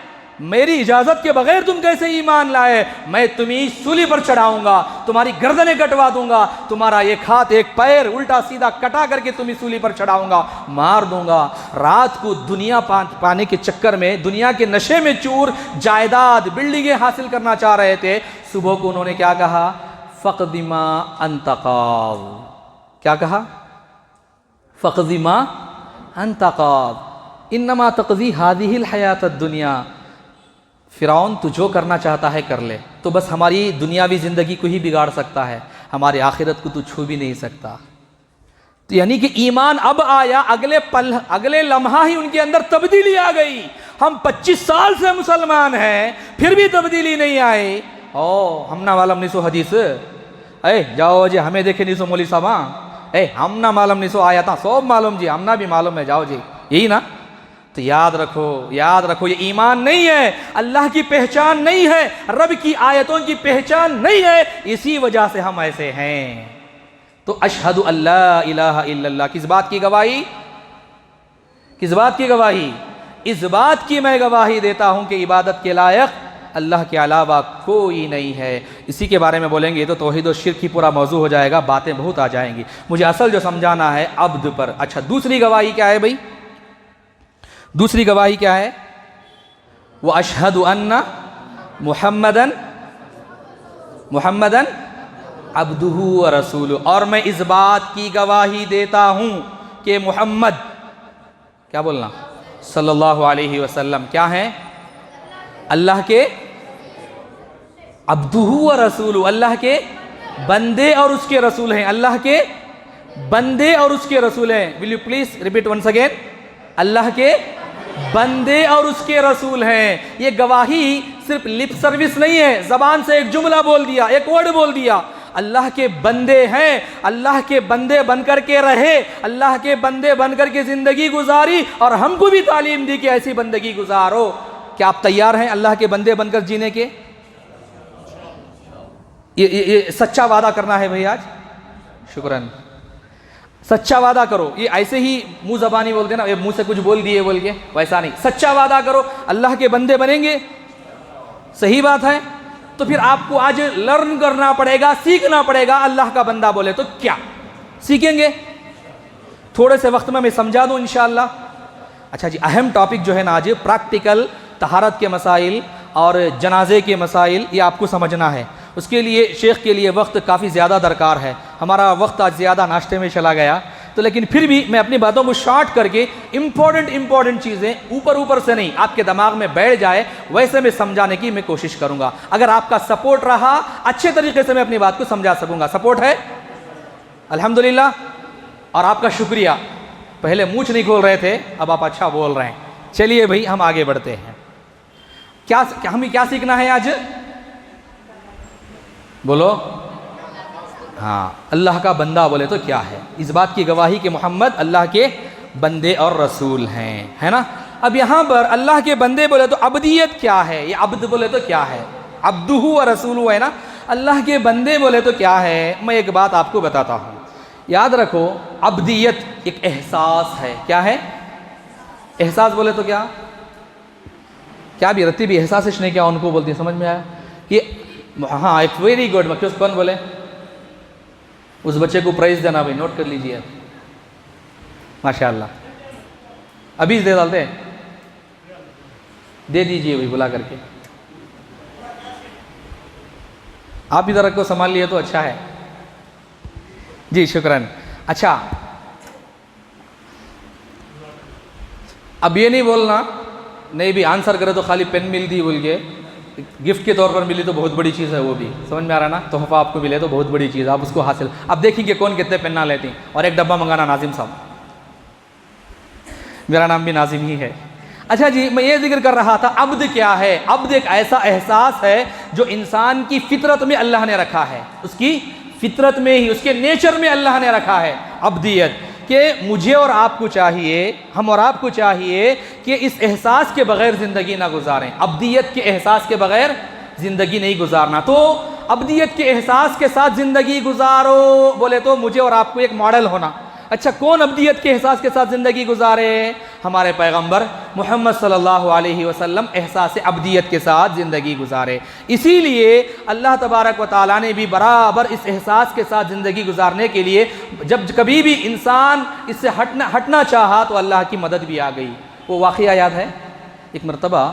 मेरी इजाजत के बगैर तुम कैसे ईमान लाए? मैं तुम्हें सूली पर चढ़ाऊंगा, तुम्हारी गर्दनें कटवा दूंगा, तुम्हारा एक हाथ एक पैर उल्टा सीधा कटा करके तुम्हें सूली पर चढ़ाऊंगा, मार दूंगा। रात को दुनिया पाने के चक्कर में, दुनिया के नशे में चूर, जायदाद बिल्डिंगें हासिल करना चाह रहे थे। सुबह को उन्होंने क्या कहा? फ़क़दिमा अंतक़ाब। क्या कहा? फ़क़दिमा अंतक़ाब इन्नमा तक़ज़ी हादिहिल हयातद दुनिया। फ़िरौन तू जो करना चाहता है कर ले, तो बस हमारी दुनियावी ज़िंदगी को ही बिगाड़ सकता है, हमारी आखिरत को तू छू भी नहीं सकता। तो यानी कि ईमान अब आया, अगले पल, अगले लम्हा ही उनके अंदर तब्दीली आ गई। हम 25 साल से मुसलमान हैं, फिर भी तब्दीली नहीं आई। ओ हमना मालूम नहीं सो हदीस, जाओ जी हमें देखे नहीं सो मौली साहब, हमना मालूम नहीं सो आया था, सब मालूम जी, हमना भी मालूम है, जाओ जी, यही ना। तो याद रखो, याद रखो, ये ईमान नहीं है, अल्लाह की पहचान नहीं है, रब की आयतों की पहचान नहीं है, इसी वजह से हम ऐसे हैं। तो अशहदु अल्ला इलाहा इल्लल्लाह, किस बात की गवाही? किस बात की गवाही? इस बात की मैं गवाही देता हूं कि इबादत के लायक अल्लाह के अलावा कोई नहीं है। इसी के बारे में बोलेंगे तो तौहीद और शिर्क ही पूरा मौजू हो जाएगा, बातें बहुत आ जाएंगी। मुझे असल जो समझाना है अब्द पर। अच्छा, दूसरी गवाही क्या है भाई? दूसरी गवाही क्या है? वो अशहदु अन्ना मुहम्मदन अब्दुहु व रसूलुहु, और मैं इस बात की गवाही देता हूं कि मुहम्मद, क्या बोलना, सल्लल्लाहु अलैहि वसल्लम क्या हैं? अल्लाह के अब्दुहु व रसूलुहु, अल्लाह के बंदे और उसके रसूल हैं। अल्लाह के बंदे और उसके रसूल हैं। Will you please repeat once again? अल्लाह के बंदे और उसके रसूल हैं। ये गवाही सिर्फ लिप सर्विस नहीं है, जबान से एक जुमला बोल दिया, एक वर्ड बोल दिया। अल्लाह के बंदे हैं, अल्लाह के बंदे बनकर के रहे, अल्लाह के बंदे बनकर के जिंदगी गुजारी और हमको भी तालीम दी कि ऐसी बंदगी गुजारो। क्या आप तैयार हैं अल्लाह के बंदे बनकर जीने के? ये सच्चा वादा करना है भाई आज। शुक्रान। सच्चा वादा करो। ये ऐसे ही मुंह जबानी बोलते ना, ये मुंह से कुछ बोल दिए बोल के, वैसा नहीं। सच्चा वादा करो, अल्लाह के बंदे बनेंगे। सही बात है। तो फिर आपको आज लर्न करना पड़ेगा, सीखना पड़ेगा। अल्लाह का बंदा बोले तो क्या सीखेंगे? थोड़े से वक्त में मैं समझा दूं इंशाअल्लाह। अच्छा जी, अहम टॉपिक जो है ना आज, प्रैक्टिकल तहारत के मसाइल और जनाजे के मसाइल, ये आपको समझना है। उसके लिए शेख के लिए वक्त काफ़ी ज़्यादा दरकार है। हमारा वक्त आज ज़्यादा नाश्ते में चला गया, तो लेकिन फिर भी मैं अपनी बातों को शॉर्ट करके इंपॉर्टेंट चीज़ें ऊपर से नहीं, आपके दिमाग में बैठ जाए वैसे मैं समझाने की मैं कोशिश करूँगा। अगर आपका सपोर्ट रहा अच्छे तरीके से मैं अपनी बात को समझा सकूँगा। सपोर्ट है अल्हम्दुलिल्लाह, और आपका शुक्रिया। पहले मुँह नहीं खोल रहे थे, अब आप अच्छा बोल रहे हैं। चलिए भाई हम आगे बढ़ते हैं। क्या हमें क्या सीखना है आज? बोलो। हाँ, अल्लाह का बंदा बोले तो क्या है? इस बात की गवाही कि मोहम्मद अल्लाह के बंदे और रसूल हैं, है ना। अब यहाँ पर अल्लाह के बंदे बोले तो अब्दियत क्या है? ये अब्द बोले तो क्या है? अब्दुहु व रसूलु है ना। अल्लाह के बंदे बोले तो क्या है? मैं एक बात आपको बताता हूँ, याद रखो। अब्दियत एक एहसास है। क्या है? एहसास बोले तो क्या क्या भी रत्ती भी एहसास नहीं, क्या उनको बोलती है? समझ में आया? ये हाँ, एक वेरी गुड। क्यों? कौन बोले? उस बच्चे को प्राइज देना भाई, नोट कर लीजिए माशाअल्लाह। अभी दे डालते हैं, दे दीजिए भाई बुला करके। आप इधर को संभाल लिए तो अच्छा है जी, शुक्रान। अच्छा, अब ये नहीं बोलना नहीं भी आंसर करे तो खाली पेन मिल दी बोल के, गिफ्ट के तौर पर मिली तो बहुत बड़ी चीज़ है, वो भी समझ में आ रहा ना। तोहफा आपको मिले तो बहुत बड़ी चीज़ है, आप उसको हासिल। अब देखेंगे कौन कितने पेन ना लेती। और एक डब्बा मंगाना नाजिम साहब, मेरा नाम भी नाजिम ही है। अच्छा जी, मैं ये जिक्र कर रहा था अब्द क्या है। अब्द एक ऐसा एहसास है जो इंसान की फितरत में अल्लाह ने रखा है, उसकी फितरत में ही, उसके नेचर में अल्लाह ने रखा है अब्दियत। कि मुझे और आपको चाहिए, हम और आपको चाहिए कि इस एहसास के बगैर ज़िंदगी ना गुजारें। अब्दियत के एहसास के बगैर ज़िंदगी नहीं गुजारना। तो अब्दियत के एहसास के साथ ज़िंदगी गुजारो बोले तो मुझे और आपको एक मॉडल होना। अच्छा, कौन अब्दियत के एहसास के साथ ज़िंदगी गुजारे? हमारे पैगंबर मोहम्मद सल्लल्लाहु अलैहि वसल्लम एहसास अब्दियत के साथ ज़िंदगी गुजारे। इसीलिए अल्लाह तबारक व तआला ने भी बराबर इस एहसास के साथ ज़िंदगी गुजारने के लिए जब कभी भी इंसान इससे हटना चाहा तो अल्लाह की मदद भी आ गई। वो वाक़या याद है, एक मरतबा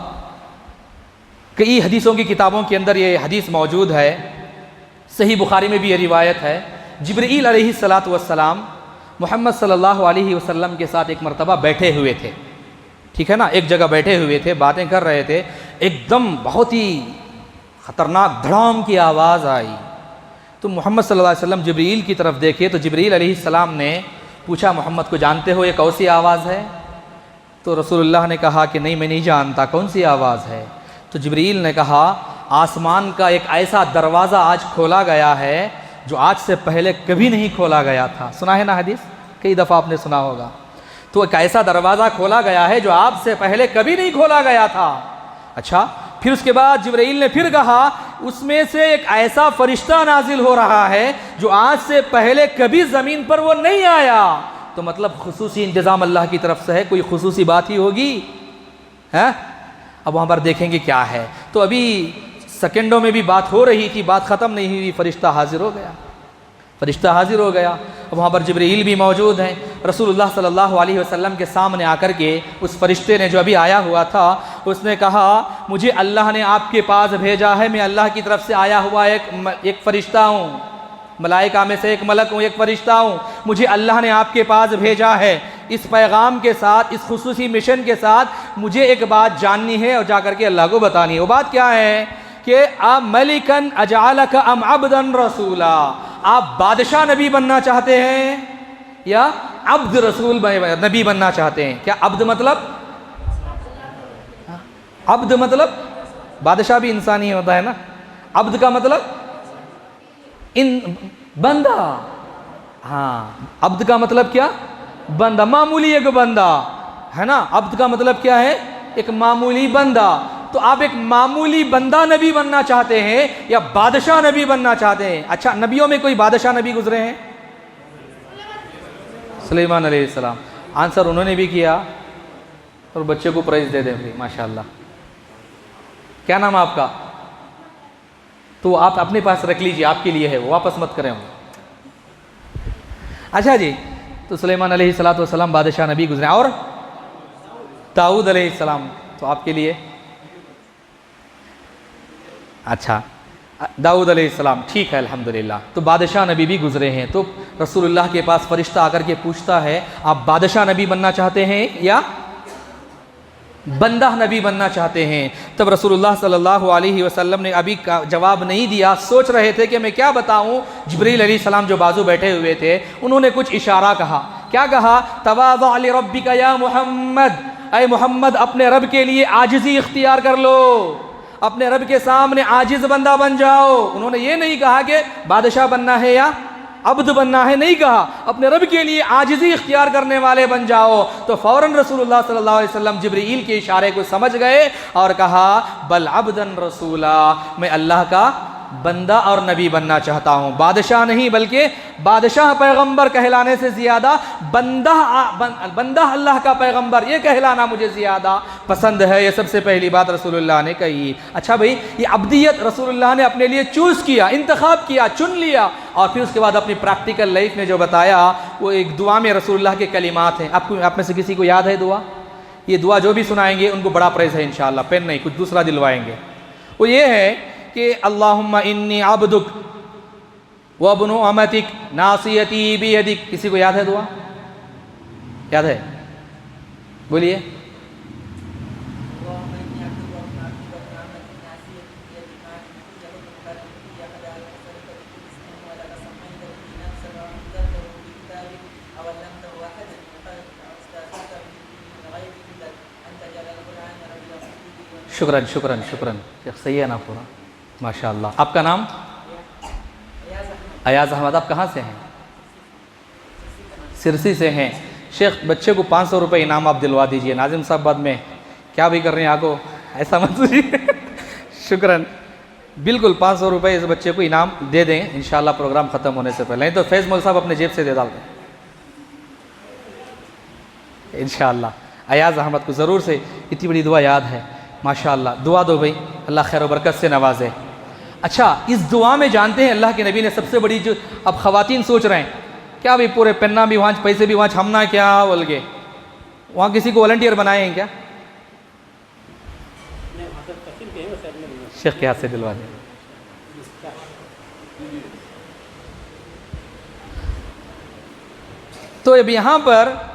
कई हदीसों की किताबों के अंदर ये हदीस मौजूद है, सही बुखारी में भी ये रिवायत है। जिब्रील अलैहिस्सलातु वस्सलाम मोहम्मद सल्लल्लाहु अलैहि वसल्लम के साथ एक मरतबा बैठे हुए थे, ठीक है ना। एक जगह बैठे हुए थे, बातें कर रहे थे, एकदम बहुत ही ख़तरनाक धड़ाम की आवाज़ आई। तो मोहम्मद सल्लल्लाहु अलैहि वसल्लम जिब्रील की तरफ देखे तो जिब्रील अलैहिस्सलाम ने पूछा, मोहम्मद को जानते हो ये कौन सी आवाज़ है? तो रसूलुल्लाह ने कहा कि नहीं, मैं नहीं जानता, कौन सी आवाज़ है? तो जिब्रील ने कहा, आसमान का एक ऐसा दरवाज़ा आज खोला गया है जो आज से पहले कभी नहीं खोला गया था। सुना है ना हदीस, कई दफ़ा आपने सुना होगा। तो एक ऐसा दरवाज़ा खोला गया है जो आज से पहले कभी नहीं खोला गया था। अच्छा, फिर उसके बाद जिब्रील ने फिर कहा, उसमें से एक ऐसा फरिश्ता नाजिल हो रहा है जो आज से पहले कभी ज़मीन पर वो नहीं आया। तो मतलब खुसूसी इंतज़ाम अल्लाह की तरफ से है, कोई खुसूसी बात ही होगी है। अब वहाँ पर देखेंगे क्या है। तो अभी सेकंडों में भी बात हो रही थी, बात ख़त्म नहीं हुई, फरिश्ता हाजिर हो गया, फरिश्ता हाजिर हो गया। अब वहाँ पर जिब्रील भी मौजूद हैं। रसूलुल्लाह सल्लल्लाहु अलैहि वसल्लम के सामने आकर के उस फरिश्ते ने, जो अभी आया हुआ था, उसने कहा, मुझे अल्लाह ने आपके पास भेजा है, मैं अल्लाह की तरफ से आया हुआ एक फ़रिश्ता हूँ, मलाइका में से एक मलक हूँ, एक फ़रिश्ता हूँ। मुझे अल्लाह ने आपके पास भेजा है इस पैगाम के साथ, इस खुसूसी मिशन के साथ। मुझे एक बात जाननी है और जा कर के अल्लाह को बतानी है। वो बात क्या है कि आप मलिकन अजअलक अम अब्दन रसूला, आप बादशाह नबी बनना चाहते हैं या अब्द रसूल नबी बनना चाहते हैं? क्या अब्द मतलब? अब्द मतलब बादशाह भी इंसान ही होता है ना। अब्द का मतलब इन बंदा। हाँ, अब्द का मतलब क्या? बंदा, मामूली एक बंदा है ना। अब्द का मतलब क्या है? एक मामूली बंदा। तो आप एक मामूली बंदा नबी बनना चाहते हैं या बादशाह नबी बनना चाहते हैं? अच्छा, नबियों में कोई बादशाह नबी गुजरे हैं? सुलेमान अलैहिस्सलाम, आंसर उन्होंने भी किया और बच्चे को प्राइज दे दें माशाअल्लाह। क्या नाम है आपका? तो आप अपने पास रख लीजिए, आपके लिए है वो, वापस मत करें। अच्छा जी, तो सुलेमान अलैहिस्सलाम बादशाह नबी गुजरे। और दाऊद अलैहिस्सलाम तो आपके लिए। अच्छा, दाऊद अलैहिस्सलाम, ठीक है अल्हम्दुलिल्लाह। तो बादशाह नबी भी गुजरे हैं। तो रसूलुल्लाह के पास फरिश्ता आकर के पूछता है, आप बादशाह नबी बनना चाहते हैं या बंदा नबी बनना चाहते हैं? तब रसूलुल्लाह सल्लल्लाहु अलैहि वसल्लम ने अभी का जवाब नहीं दिया, सोच रहे थे कि मैं क्या बताऊं। जिब्रील अलैहिस्सलाम जो बाजू बैठे हुए थे, उन्होंने कुछ इशारा कहा। क्या कहा? तवाज़अ लिरब्बिका या मुहम्मद, ऐ मोहम्मद अपने रब के लिए आजिज़ी इख्तियार कर लो, अपने रब के सामने आजिज़ बंदा बन जाओ। उन्होंने ये नहीं कहा कि बादशाह बनना है या अब्द बनना है, नहीं कहा, अपने रब के लिए आजिज़ी इख्तियार करने वाले बन जाओ। तो फ़ौरन रसूलुल्लाह सल्लल्लाहु अलैहि वसल्लम जिब्रील के इशारे को समझ गए और कहा, बल अब्दन रसूला, मैं अल्लाह का बंदा और नबी बनना चाहता हूँ, बादशाह नहीं, बल्कि बादशाह पैगंबर कहलाने से ज़्यादा बंदा अल्लाह का पैगंबर ये कहलाना मुझे ज़्यादा पसंद है। ये सबसे पहली बात रसूलुल्लाह ने कही। अच्छा भाई, ये अब्दियत रसूलुल्लाह ने अपने लिए चूज़ किया, इंतखाब किया, चुन लिया, और फिर उसके बाद अपनी प्रैक्टिकल लाइफ में जो बताया वो एक दुआ में रसूलुल्लाह के कलिमात हैं। आपको आप में से किसी को याद है दुआ? ये दुआ जो भी सुनाएंगे उनको बड़ा प्राइज़ है इंशाअल्लाह, पेन नहीं कुछ दूसरा दिलवाएंगे। वो ये है कि अल्लाहुम्मा इन्नी अब्दुक व इब्नु अमतिक नासियती बियदिक। किसी को याद है दुआ? याद है? बोलिए। शुक्रन शुक्रन शुक्रन, सही है ना पूरा, माशाअल्लाह। आपका नाम? अयाज अहमद। आप कहाँ से हैं? सिरसी से हैं। शेख, बच्चे को 500 रुपये इनाम आप दिलवा दीजिए। नाजिम साहब बाद में क्या भी कर रहे हैं आपको, ऐसा मत सोचिए। शुक्रन, बिल्कुल 500 रुपये इस बच्चे को इनाम दे दें इंशाअल्लाह प्रोग्राम ख़त्म होने से पहले, नहीं तो फैज़ मौल साहब अपने जेब से दे डालते हैं इंशाअल्लाह। अयाज अहमद को ज़रूर से इतनी बड़ी दुआ याद है, माशाअल्लाह। दुआ दो भाई, अल्लाह खैर व बरकत से नवाजे। अच्छा, इस दुआ में जानते हैं अल्लाह के नबी ने सबसे बड़ी, जो अब ख़वातीन सोच रहे हैं क्या भाई पूरे पन्ना भी वहाँ, पैसे भी वहाँ, हमना क्या बोल के वहाँ किसी को वॉलंटियर बनाए हैं क्या? शेख के हाथ से दिलवा दें। तो अब यहाँ पर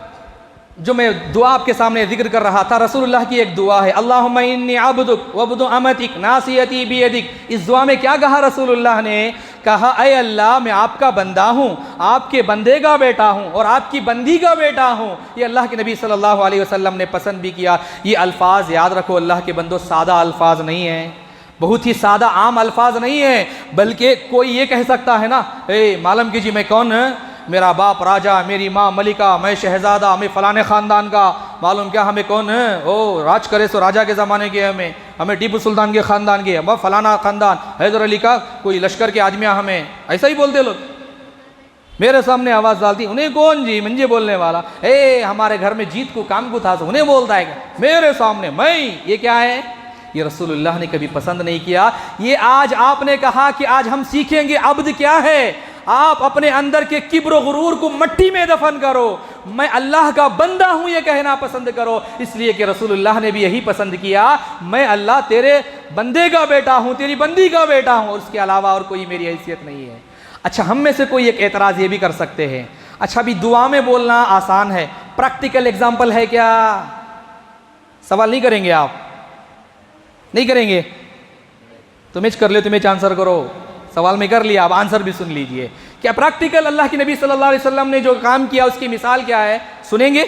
जो मैं दुआ आपके सामने जिक्र कर रहा था, रसूलुल्लाह की एक दुआ है, अल्लाहुम्मा इन्नी अब्दुक व इब्नु अमतिक नासियती बियदिक। इस दुआ में क्या कहा रसूलुल्लाह ने? कहा, अय अल्लाह, मैं आपका बंदा हूँ, आपके बंदे का बेटा हूँ और आपकी बंदी का बेटा हूँ। ये अल्लाह के नबी सल्लल्लाहु अलैहि वसल्लम ने पसंद भी किया। ये अल्फाज याद रखो, अल्लाह के बंदो, सादा अल्फाज नहीं है, बहुत ही सादा आम अल्फाज नहीं है, बल्कि कोई ये कह सकता है ना, मालूम कीजिए मैं कौन, मेरा बाप राजा, मेरी माँ मलिका, मैं शहजादा, मैं फ़लाने ख़ानदान का, मालूम क्या हमें कौन है, ओ राज करे सो राजा के ज़माने के, हमें टीपू सुल्तान के ख़ानदान के, हम फ़लाना ख़ानदान, हैदर अली का कोई लश्कर के आदमियाँ, हमें ऐसा ही बोलते लोग। मेरे सामने आवाज़ डालती, उन्हें कौन जी मंजे बोलने वाला, हमारे घर में जीत को काम को था तो उन्हें बोलता है मेरे सामने मैं, ये क्या है? ये रसूलुल्लाह ने कभी पसंद नहीं किया। ये आज आपने कहा कि आज हम सीखेंगे अब्द क्या है। आप अपने अंदर के किब्र गुरूर को मट्टी में दफन करो, मैं अल्लाह का बंदा हूँ ये कहना पसंद करो, इसलिए कि रसूलुल्लाह ने भी यही पसंद किया, मैं अल्लाह तेरे बंदे का बेटा हूँ, तेरी बंदी का बेटा हूँ, और उसके अलावा और कोई मेरी हैसियत नहीं है। अच्छा, हम में से कोई एक एतराज़ ये भी कर सकते हैं, अच्छा अभी दुआ में बोलना आसान है, प्रैक्टिकल एग्जाम्पल है क्या? सवाल नहीं करेंगे आप? नहीं करेंगे तो मैच कर ले, तुम्हें आंसर करो, सवाल में कर लिया, अब आंसर भी सुन लीजिए। क्या प्रैक्टिकल अल्लाह के नबी सल्लल्लाहु अलैहि वसल्लम ने जो काम किया उसकी मिसाल क्या है? सुनेंगे,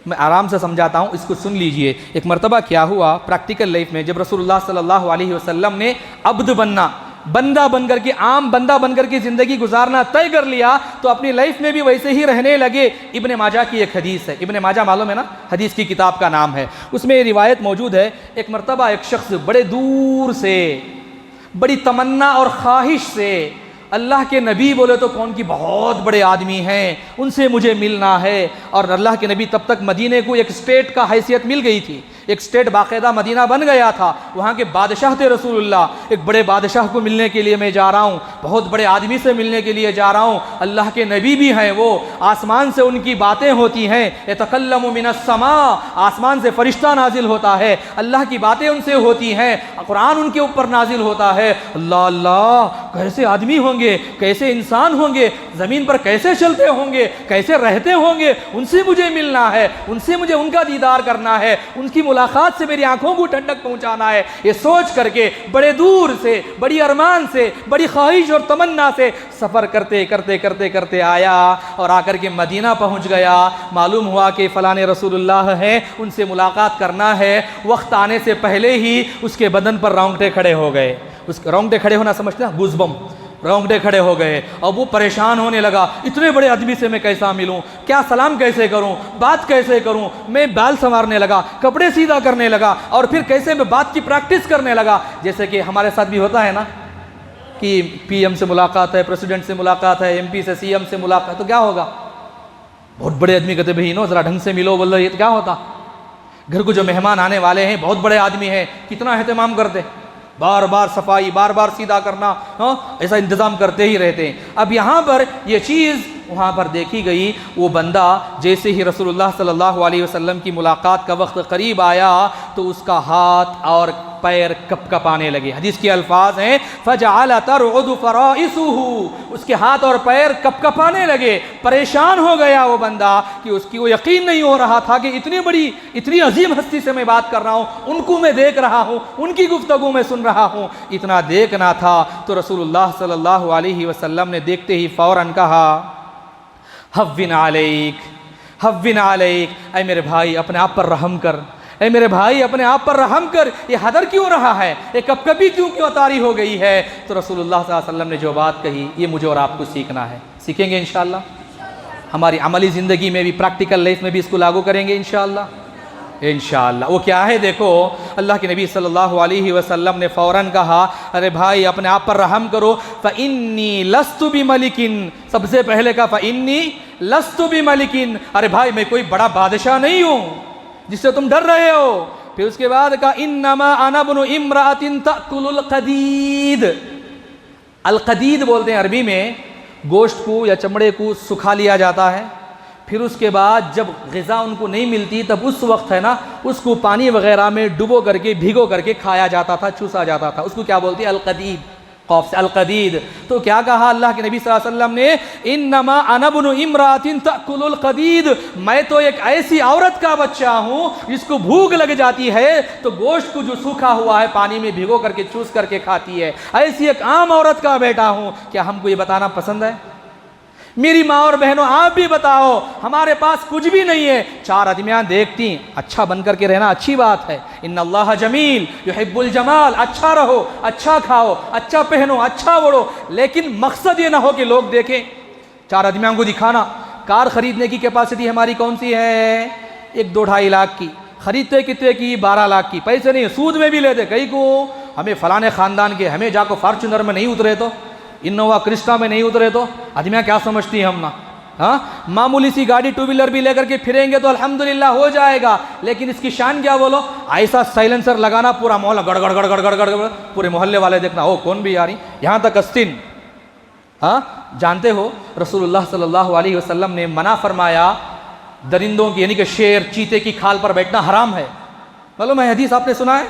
मैं आराम से समझाता हूँ, इसको सुन लीजिए। एक मरतबा क्या हुआ प्रैक्टिकल लाइफ में, जब रसूलुल्लाह सल्लल्लाहु अलैहि वसल्लम ने अब्द बनना, बंदा बनकर के, आम बंदा बनकर के ज़िंदगी गुजारना तय कर लिया, तो अपनी लाइफ में भी वैसे ही रहने लगे। इब्ने माजा की एक हदीस है, इब्ने माजा मालूम है ना, हदीस की किताब का नाम है, उसमें रिवायत मौजूद है। एक मरतबा एक शख्स बड़े दूर से, बड़ी तमन्ना और ख्वाहिश से, अल्लाह के नबी बोले तो कौन की बहुत बड़े आदमी हैं, उनसे मुझे मिलना है, और अल्लाह के नबी तब तक मदीने को एक स्टेट का हैसियत मिल गई थी, एक स्टेट बाकायदा मदीना बन गया था, वहाँ के बादशाह थे रसूलुल्लाह। एक बड़े बादशाह को मिलने के लिए मैं जा रहा हूँ, बहुत बड़े आदमी से मिलने के लिए जा रहा हूँ, अल्लाह के नबी भी हैं वो, आसमान से उनकी बातें होती हैं, यतकल्लमु मिनस्समा, आसमान से फरिश्ता नाजिल होता है, अल्लाह की बातें उनसे होती हैं, कुरान उनके ऊपर नाजिल होता है। अल्लाह अल्लाह, कैसे आदमी होंगे, कैसे इंसान होंगे, ज़मीन पर कैसे चलते होंगे, कैसे रहते होंगे, उनसे मुझे मिलना है, उनसे मुझे उनका दीदार करना है, उनकी मुलाकात से मेरी आंखों को ठंडक पहुंचाना है। ये सोच करके बड़े दूर से, बड़ी अरमान से, बड़ी ख्वाहिश और तमन्ना से सफ़र करते करते करते करते आया और आकर के मदीना पहुंच गया। मालूम हुआ कि फ़लाने रसूलुल्लाह हैं, उनसे मुलाकात करना है। वक्त आने से पहले ही उसके बदन पर रोंगटे खड़े हो गए। उस रोंगटे खड़े होना समझते हैं, गुज़बम, रोंगटे खड़े हो गए। अब वो परेशान होने लगा, इतने बड़े आदमी से मैं कैसा मिलूं, क्या सलाम कैसे करूं, बात कैसे करूं। मैं बाल संवारने लगा, कपड़े सीधा करने लगा और फिर कैसे मैं बात की प्रैक्टिस करने लगा। जैसे कि हमारे साथ भी होता है ना कि पीएम से मुलाकात है, प्रेसिडेंट से मुलाकात है, एमपी से, सीएम से मुलाकात, तो क्या होगा, बहुत बड़े आदमी कहते भाई नो ज़रा ढंग से मिलो, बोल रहे, ये तो क्या होता। घर को जो मेहमान आने वाले हैं, बहुत बड़े आदमी हैं, कितना एहतमाम करते, बार बार सफाई, बार बार सीधा करना, हाँ, ऐसा इंतज़ाम करते ही रहते हैं। अब यहाँ पर ये चीज़ वहाँ पर देखी गई। वो बंदा जैसे ही रसूलुल्लाह सल्लल्लाहु अलैहि वसल्लम की मुलाकात का वक्त करीब आया तो उसका हाथ और पैर कपकपाने लगे। हदीस के अल्फाज हैं फजअल तरउदु फराइसुहु, उसके हाथ और पैर कपकपाने लगे। परेशान हो गया वो बंदा कि उसकी वो यकीन नहीं हो रहा था कि इतनी बड़ी, इतनी अजीम हस्ती से मैं बात कर रहा हूँ, उनको मैं देख रहा हूँ, उनकी गुफ्तगू मैं सुन रहा हूँ, इतना देखना था। तो रसूलुल्लाह सल्लल्लाहु अलैहि वसल्लम ने देखते ही फ़ौरन कहा हव्विन अलैक, हव्विन अलैक, ऐ मेरे भाई अपने आप पर रहम कर, ऐ मेरे भाई अपने आप पर रहम कर, ये हदर क्यों रहा है, ये कभी क्यों तारी हो गई है। तो रसूलुल्लाह सल्लल्लाहु अलैहि वसल्लम ने जो बात कही ये मुझे और आपको सीखना है, सीखेंगे इंशाअल्लाह, हमारी अमली ज़िंदगी में भी, प्रैक्टिकल लाइफ में भी इसको लागू करेंगे इंशाअल्लाह। इंशाअल्लाह वो क्या है, देखो अल्लाह के नबी सल्लल्लाहु अलैहि वसल्लम ने फ़ौरन कहा अरे भाई अपने आप पर रहम करो। फ़इन्नी लस्तु बिमलिकिन, सबसे पहले कहा फ़इन्नी लस्तु बिमलिकिन, अरे भाई मैं कोई बड़ा बादशाह नहीं हूँ जिससे तुम डर रहे हो। फिर उसके बाद कहा इन्नमा अना इब्नु इम्रातिन तअकुलुल क़दीद, अल क़दीद बोलते हैं अरबी में, गोश्त को या चमड़े को सुखा लिया जाता है, फिर उसके बाद जब ग़िज़ा उनको नहीं मिलती तब उस वक्त है ना उसको पानी वगैरह में डुबो करके, भिगो करके खाया जाता था, चूसा जाता था, उसको क्या बोलते हैं अल-क़दीद, क़ौफ़ से अल-क़दीद। तो क्या कहा अल्लाह के नबी सल्लल्लाहु अलैहि वसल्लम ने इन्नमा अना इब्नु इम्रातिन तअकुलुल क़दीद, मैं तो एक ऐसी औरत का बच्चा हूँ जिसको भूख लग जाती है तो गोश्त को जो सूखा हुआ है पानी में भिगो करके चूस करके खाती है, ऐसी एक आम औरत का बेटा हूँ। क्या हमको ये बताना पसंद है? मेरी माँ और बहनों आप भी बताओ, हमारे पास कुछ भी नहीं है, चार आदमियाँ देखती, अच्छा बन करके रहना अच्छी बात है, इन्नल्लाह जमील युहिब्बुल जमाल, अच्छा रहो, अच्छा खाओ, अच्छा पहनो, अच्छा ओढ़ो, लेकिन मकसद ये ना हो कि लोग देखें, चार आदमियों को दिखाना। कार खरीदने की कैपेसिटी हमारी कौन सी है? 1-2-2.5 लाख की, खरीदते कितने की? 12 लाख की, पैसे नहीं सूद में भी लेते, कहीं को हमें फलाने ख़ानदान के, हमें जाको फॉर्च्यूनर में नहीं उतरे तो, इनोवा क्रिस्टा में नहीं उतरे तो आदमियाँ क्या समझती हैं हम ना, हाँ मामूली सी गाड़ी 2 व्हीलर भी लेकर के फिरेंगे तो अल्हम्दुलिल्लाह हो जाएगा, लेकिन इसकी शान क्या बोलो, ऐसा साइलेंसर लगाना पूरा मोहल्ला गड़ गड़ गड़ गड़ गड़ गड़, पूरे मोहल्ले वाले देखना हो कौन भी आ रही, यहाँ तक अस्तिन। हाँ जानते हो रसूलुल्लाह सल्लल्लाहु अलैहि वसल्लम ने मना फरमाया दरिंदों की, यानी कि शेर चीते की खाल पर बैठना हराम है। मालूम है हदीस आपने सुना है,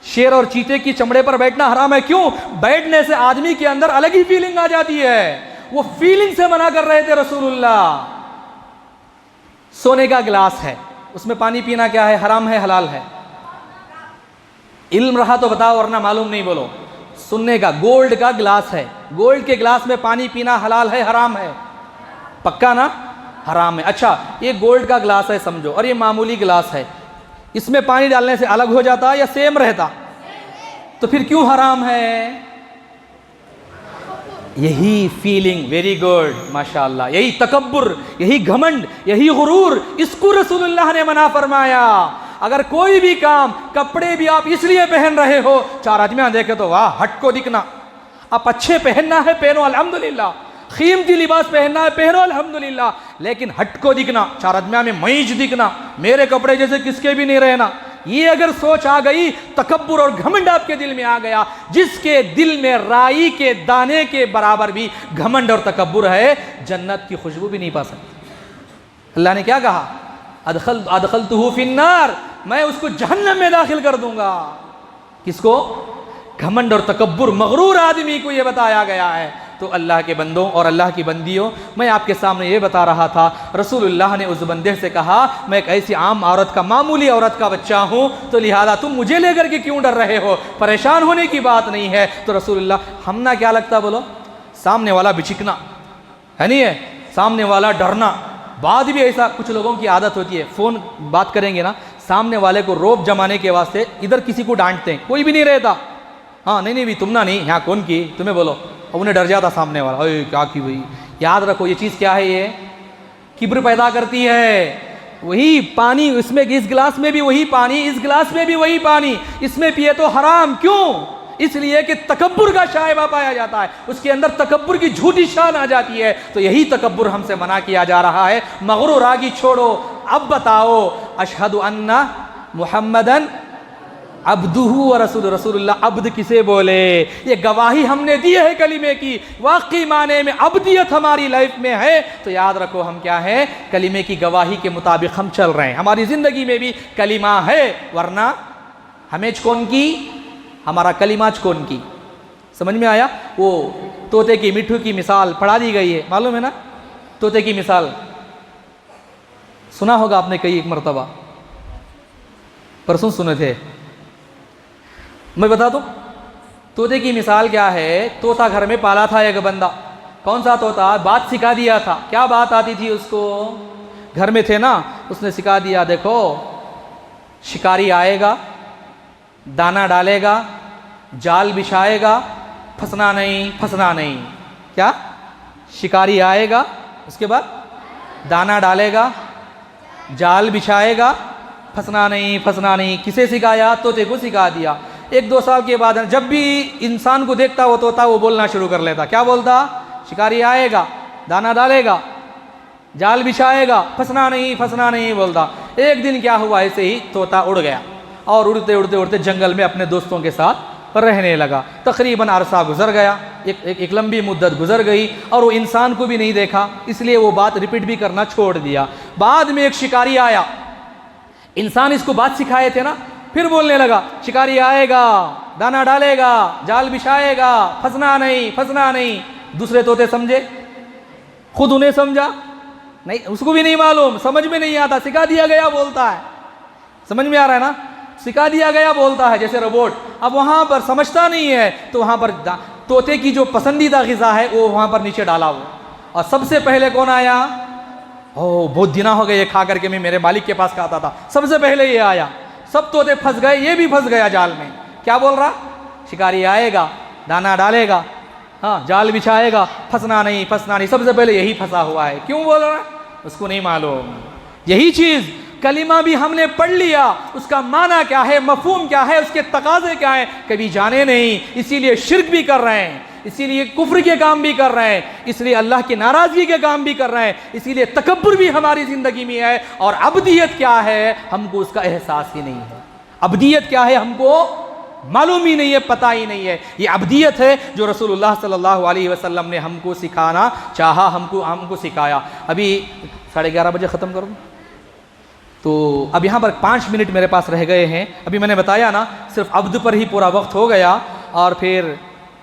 शेर और चीते की चमड़े पर बैठना हराम है। क्यों? बैठने से आदमी के अंदर अलग ही फीलिंग आ जाती है, वो फीलिंग से मना कर रहे थे रसूलुल्लाह। सोने का गिलास है, उसमें पानी पीना क्या है, हराम है हलाल है? इल्म रहा तो बताओ वरना मालूम नहीं बोलो। सुनने का, गोल्ड का गिलास है, गोल्ड के गिलास में पानी पीना हलाल है हराम है? पक्का ना, हराम है। अच्छा ये गोल्ड का गिलास है समझो, और ये मामूली गिलास है, इसमें पानी डालने से अलग हो जाता या सेम रहता? तो फिर क्यों हराम है? यही फीलिंग, वेरी गुड माशाअल्लाह, यही तकब्बुर, यही घमंड, यही गुरूर, इसको रसूलुल्लाह ने मना फरमाया। अगर कोई भी काम, कपड़े भी आप इसलिए पहन रहे हो, चार आदमियां देखे तो वाह हट को दिखना, आप अच्छे पहनना है पहनो अल्हम्दुलिल्लाह, कीमती लिबास पहनना है पहनो अल्हम्दुलिल्लाह, लेकिन हट को दिखना, चार आदमियां में मईज दिखना, मेरे कपड़े जैसे किसके भी नहीं रहना, ये अगर सोच आ गई, तकब्बुर और घमंड आपके दिल में आ गया, जिसके दिल में राई के दाने के बराबर भी घमंड और तकब्बुर है, जन्नत की खुशबू भी नहीं पा सकता। अल्लाह ने क्या कहा? अदखलतुहु फिन्नार, मैं उसको जहन्नम में दाखिल कर दूंगा। किसको? घमंड और तकब्बुर, मगरूर आदमी को यह बताया गया है। तो अल्लाह के बंदों और अल्लाह की बंदियों, मैं आपके सामने ये बता रहा था, रसूलुल्लाह ने उस बंदे से कहा, मैं एक ऐसी आम औरत का, मामूली औरत का बच्चा हूँ, तो लिहाजा तुम मुझे लेकर के क्यों डर रहे हो? परेशान होने की बात नहीं है। तो रसूलुल्लाह, हम ना क्या लगता बोलो? सामने वाला बिचिकना है, नहीं है, सामने वाला डरना। बाद भी ऐसा कुछ लोगों की आदत होती है, फ़ोन बात करेंगे ना, सामने वाले को रोब जमाने के वास्ते इधर किसी को डांटते हैं, कोई भी नहीं रहता। हाँ नहीं भी तुम ना नहीं, यहाँ कौन की, तुम्हें बोलो। और उन्हें डर जाता सामने वाला, अरे क्या की भाई। याद रखो ये चीज़ क्या है, ये किब्र पैदा करती है। वही पानी इसमें, इस गिलास में भी वही पानी, इस गिलास में भी वही पानी, इसमें पिए तो हराम। क्यों? इसलिए कि तकब्बुर का शायबा पाया जाता है, उसके अंदर तकब्बुर की झूठी शान आ जाती है। तो यही तकब्बुर हमसे मना किया जा रहा है। मगरूर रागी छोड़ो, अब बताओ, अशहदु अन्ना मुहम्मदन अब्दुहु व रसूल। रसूलुल्लाह अब्द किसे बोले? ये गवाही हमने दी है कलिमे की, वाकई माने में अब्दियत हमारी लाइफ में है। तो याद रखो हम क्या है, कलिमे की गवाही के मुताबिक हम चल रहे हैं। हमारी ज़िंदगी में भी कलिमा है, वरना हमें कौन की, हमारा कलिमा कौन की। समझ में आया? वो तोते की, मिट्ठू की मिसाल पढ़ा दी गई है, मालूम है ना? तोते की मिसाल सुना होगा आपने कई एक मरतबा, परसों सुने थे। मैं बता दूं तोते की मिसाल क्या है। तोता घर में पाला था एक बंदा। कौन सा तोता? बात सिखा दिया था। क्या बात आती थी उसको? घर में थे ना, उसने सिखा दिया, देखो शिकारी आएगा, दाना डालेगा, जाल बिछाएगा, फंसना नहीं, फंसना नहीं। क्या? शिकारी आएगा, उसके बाद दाना डालेगा, जाल बिछाएगा, फंसना नहीं, फंसना नहीं। किसे सिखाया? तोते को सिखा दिया। 1-2 साल के बाद जब भी इंसान को देखता वो तोता, वो बोलना शुरू कर लेता। क्या बोलता? शिकारी आएगा, दाना डालेगा, जाल बिछाएगा, फंसना नहीं, फंसना नहीं बोलता। एक दिन क्या हुआ, ऐसे ही तोता उड़ गया और उड़ते उड़ते उड़ते जंगल में अपने दोस्तों के साथ रहने लगा। तकरीबन अरसा गुजर गया, एक लंबी मुद्दत गुजर गई और वो इंसान को भी नहीं देखा, इसलिए वो बात रिपीट भी करना छोड़ दिया। बाद में एक शिकारी आया, इंसान इसको बात सिखाए थे ना, फिर बोलने लगा, शिकारी आएगा, दाना डालेगा, जाल बिछाएगा, फंसना नहीं, फंसना नहीं। दूसरे तोते समझे? खुद उन्हें समझा नहीं, उसको भी नहीं मालूम, समझ में नहीं आता, सिखा दिया गया बोलता है। समझ में आ रहा है ना? सिखा दिया गया बोलता है, जैसे रोबोट। अब वहां पर समझता नहीं है, तो वहां पर तोते की जो पसंदीदा ग़िज़ा है वो वहां पर नीचे डाला वो। और सबसे पहले कौन आया? ओह बहुत दिना हो गए ये खा करके, मैं मेरे मालिक के पास खाता था, सबसे पहले ये आया। सब तोते फंस गए, ये भी फंस गया जाल में। क्या बोल रहा? शिकारी आएगा, दाना डालेगा, हाँ जाल बिछाएगा, फंसना नहीं, फंसना नहीं। सबसे पहले यही फंसा हुआ है। क्यों बोल रहा है? उसको नहीं मालूम। यही चीज़ कलिमा भी हमने पढ़ लिया, उसका माना क्या है, मफहूम क्या है, उसके तकाजे क्या है, कभी जाने नहीं। इसीलिए शिर्क भी कर रहे हैं, इसीलिए कुफ्र के काम भी कर रहे हैं, इसलिए अल्लाह की नाराज़गी के काम भी कर रहे हैं, इसीलिए तकब्बुर भी हमारी ज़िंदगी में है। और अब्दियत क्या है, हमको उसका एहसास ही नहीं है। अब्दियत क्या है हमको मालूम ही नहीं है, पता ही नहीं है। ये अब्दियत है जो रसूलुल्लाह सल्लल्लाहु अलैहि वसल्लम ने हमको सिखाना चाहा, हमको सिखाया। अभी 11:30 बजे ख़त्म करूँ, तो अब यहाँ पर 5 मिनट मेरे पास रह गए हैं। अभी मैंने बताया ना, सिर्फ अब्द पर ही पूरा वक्त हो गया, और फिर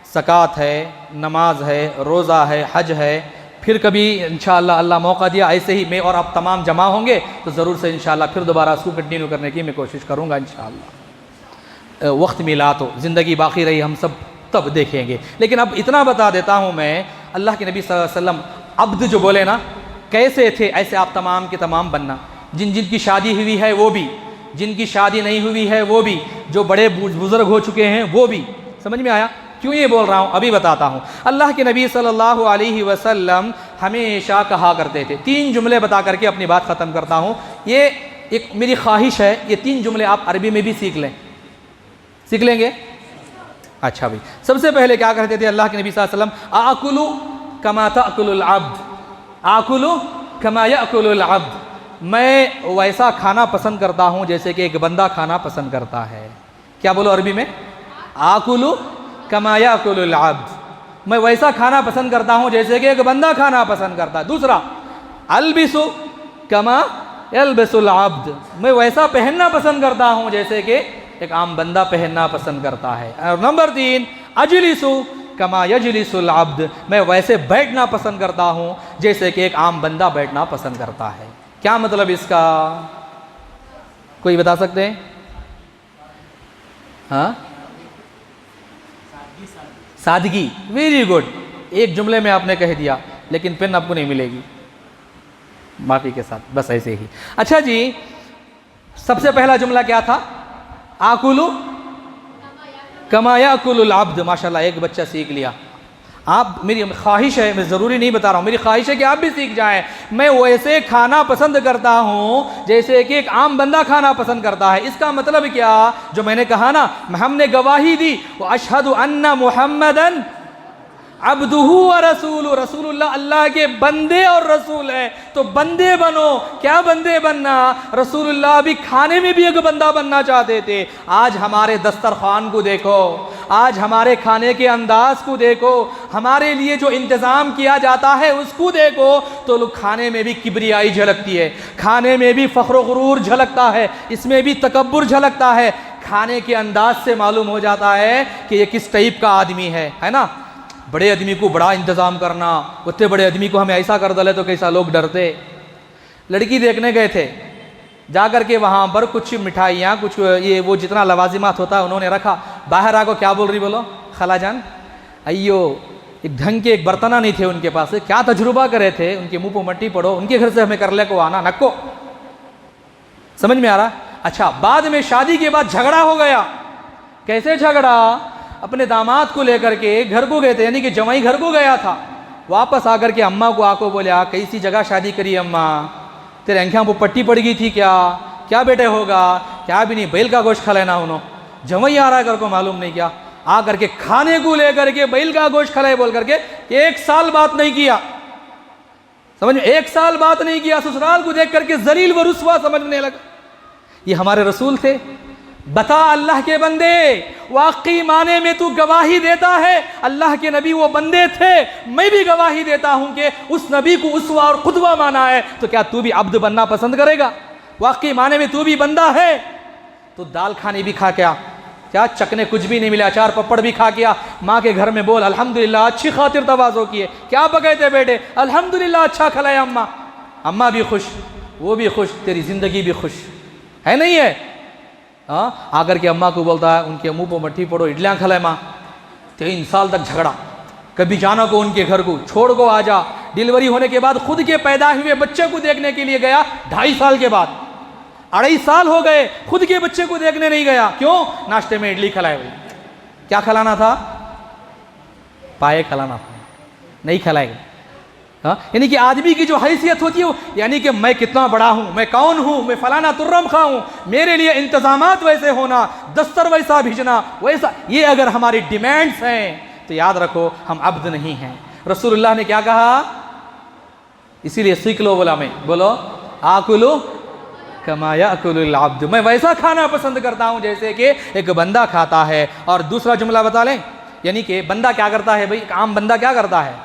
ज़कात है, नमाज है, रोज़ा है, हज है। फिर कभी इंशाअल्लाह अल्लाह मौका दिया, ऐसे ही मैं और आप तमाम जमा होंगे तो ज़रूर से इंशाअल्लाह फिर दोबारा इसको कंटिन्यू करने की मैं कोशिश करूँगा इंशाअल्लाह। वक्त मिला तो ज़िंदगी बाकी रही, हम सब तब देखेंगे। लेकिन अब इतना बता देता हूँ मैं, अल्लाह के नबी सल्लल्लाहु अलैहि वसल्लम अब्द जो बोले ना, कैसे थे ऐसे आप तमाम के तमाम बनना। जिनकी शादी हुई है वो भी, जिनकी शादी नहीं हुई है वो भी, जो बड़े बुजुर्ग हो चुके हैं वो भी। समझ में आया क्यों ये बोल रहा हूँ? अभी बताता हूँ। अल्लाह के नबी सल्लल्लाहु अलैहि वसल्लम हमेशा कहा करते थे, 3 जुमले बता करके अपनी बात ख़त्म करता हूँ। ये एक मेरी ख्वाहिश है, ये 3 जुमले आप अरबी में भी सीख लें। सीख लेंगे? अच्छा भाई, सबसे पहले क्या कहते थे अल्लाह के नबी सल्लल्लाहु अलैहि वसल्लम? आकुलु कमा ताकुलुल अब्द, आकुलु कमा याकुलुल अब्द। मैं वैसा खाना पसंद करता हूँ जैसे कि एक बंदा खाना पसंद करता है। क्या बोलो अरबी में? आकुलु कमा याकुलुल अब्द, मैं वैसा खाना पसंद करता हूँ जैसे कि एक बंदा खाना पसंद करता है। दूसरा, अल्बिसु कमा यल्बिसुल अब्द, मैं वैसा पहनना पसंद करता हूँ जैसे कि एक आम बंदा पहनना पसंद करता है। और नंबर 3, अजलिसु कमा यजलिसुल अब्द, मैं वैसे बैठना पसंद करता हूँ जैसे कि एक आम बंदा बैठना पसंद करता है। क्या मतलब इसका, कोई बता सकते हैं? हाँ, सादगी, वेरी गुड। एक जुमले में आपने कह दिया, लेकिन पेन आपको नहीं मिलेगी, माफी के साथ, बस ऐसे ही। अच्छा जी, सबसे पहला जुमला क्या था? आकुलु कमा याकुलुल अब्द। माशाल्लाह, एक बच्चा सीख लिया। आप, मेरी ख्वाहिश है, मैं ज़रूरी नहीं बता रहा हूँ, मेरी ख्वाहिश है कि आप भी सीख जाएं। मैं वैसे खाना पसंद करता हूँ जैसे कि एक आम बंदा खाना पसंद करता है। इसका मतलब क्या, जो मैंने कहा ना, हमने गवाही दी, वो अशहदु अन्ना मुहम्मदन अब्दुहु व रसूलु, रसूलुल्लाह अल्लाह के बंदे और रसूल है, तो बंदे बनो। क्या बंदे बनना? रसूलुल्लाह भी खाने में भी एक बंदा बनना चाहते थे। आज हमारे दस्तरखान को देखो, आज हमारे खाने के अंदाज को देखो, हमारे लिए जो इंतज़ाम किया जाता है उसको देखो, तो लोग खाने में भी किबरियाई झलकती है, खाने में भी फ़ख्र गुरूर झलकता है, इसमें भी तकब्बुर झलकता है। खाने के अंदाज से मालूम हो जाता है कि ये किस टाइप का आदमी है ना। बड़े आदमी को बड़ा इंतज़ाम करना, उतने बड़े आदमी को हमें ऐसा कर डाले तो कैसा लोग डरते। लड़की देखने गए थे, जा कर के वहाँ पर कुछ मिठाइयाँ, कुछ ये वो जितना लवाजिमात होता है उन्होंने रखा। बाहर आको क्या बोल रही, बोलो खाला जान, अयो एक ढंग के एक बर्तना नहीं थे उनके पास, क्या तजुर्बा करे थे, उनके मुंह पर मट्टी पड़ो, उनके घर से हमें कर ले को आना नक्को। समझ में आ रहा? अच्छा, बाद में शादी के बाद झगड़ा हो गया। कैसे झगड़ा? अपने दामाद को लेकर के घर को गए थे, यानी कि जवाई घर को गया था। वापस आकर के अम्मा को आको बोले, कैसी जगह शादी करी अम्मा, तेरे आँखें पर पट्टी पड़ गई थी क्या? क्या बेटे होगा? क्या भी नहीं, बैल का गोश्त खा लेना। उन्होंने जवाई आ रहा है घर को, मालूम नहीं क्या, आ करके खाने को लेकर के बैल का गोश्त खिलाए बोल करके 1 साल बात नहीं किया। समझ में? 1 साल बात नहीं किया, ससुराल को देख करके जलील व रुस्वा समझने लगा। ये हमारे रसूल थे। बता अल्लाह के बंदे, वाकई माने में तू गवाही देता है अल्लाह के नबी वो बंदे थे, मैं भी गवाही देता हूं कि उस नबी को उसवा और खुदवा माना है, तो क्या तू भी अब्द बनना पसंद करेगा? वाकई माने में तू भी बंदा है तो दाल खाने भी खा क्या चकने कुछ भी नहीं मिला, अचार पपड़ भी खा गया, माँ के घर में बोल अल्हम्दुलिल्लाह, अच्छी खातिर तवाज़ो किए, क्या पकाए थे बेटे? अल्हम्दुलिल्लाह अच्छा खिलाया अम्मा। अम्मा भी खुश, वो भी खुश, तेरी ज़िंदगी भी खुश है, नहीं है? हाँ, आकर के अम्मा को बोलता है, उनके मुंह पर मट्टी पड़ो, इडलियाँ खिलाए माँ। 3 साल तक झगड़ा, कभी जाना को उनके घर को, छोड़ को आ जा। डिलीवरी होने के बाद खुद के पैदा हुए बच्चे को देखने के लिए गया, 2.5 साल के बाद, 2.5 साल हो गए, खुद के बच्चे को देखने नहीं गया। क्यों? नाश्ते में इडली खिलाए हुए। क्या खिलाना था? पाए खिलाना था, नहीं खिलाएगा। यानी कि आदमी की जो हैसियत होती है, यानी कि मैं कितना बड़ा हूँ, मैं कौन हूँ, मैं फलाना तुर्रम खा हूँ, मेरे लिए इंतजामात वैसे होना, दस्तर वैसा भेजना, वैसा, ये अगर हमारी डिमांड्स हैं तो याद रखो हम अब्द नहीं हैं। रसूलुल्लाह ने क्या कहा? इसीलिए सीख लो, बोला मैं, बोलो आकुलु कमा याकुलुल अब्द, मैं वैसा खाना पसंद करता हूँ जैसे कि एक बंदा खाता है। और दूसरा जुमला बता लें, यानी कि बंदा क्या करता है भाई? एक आम बंदा क्या करता है?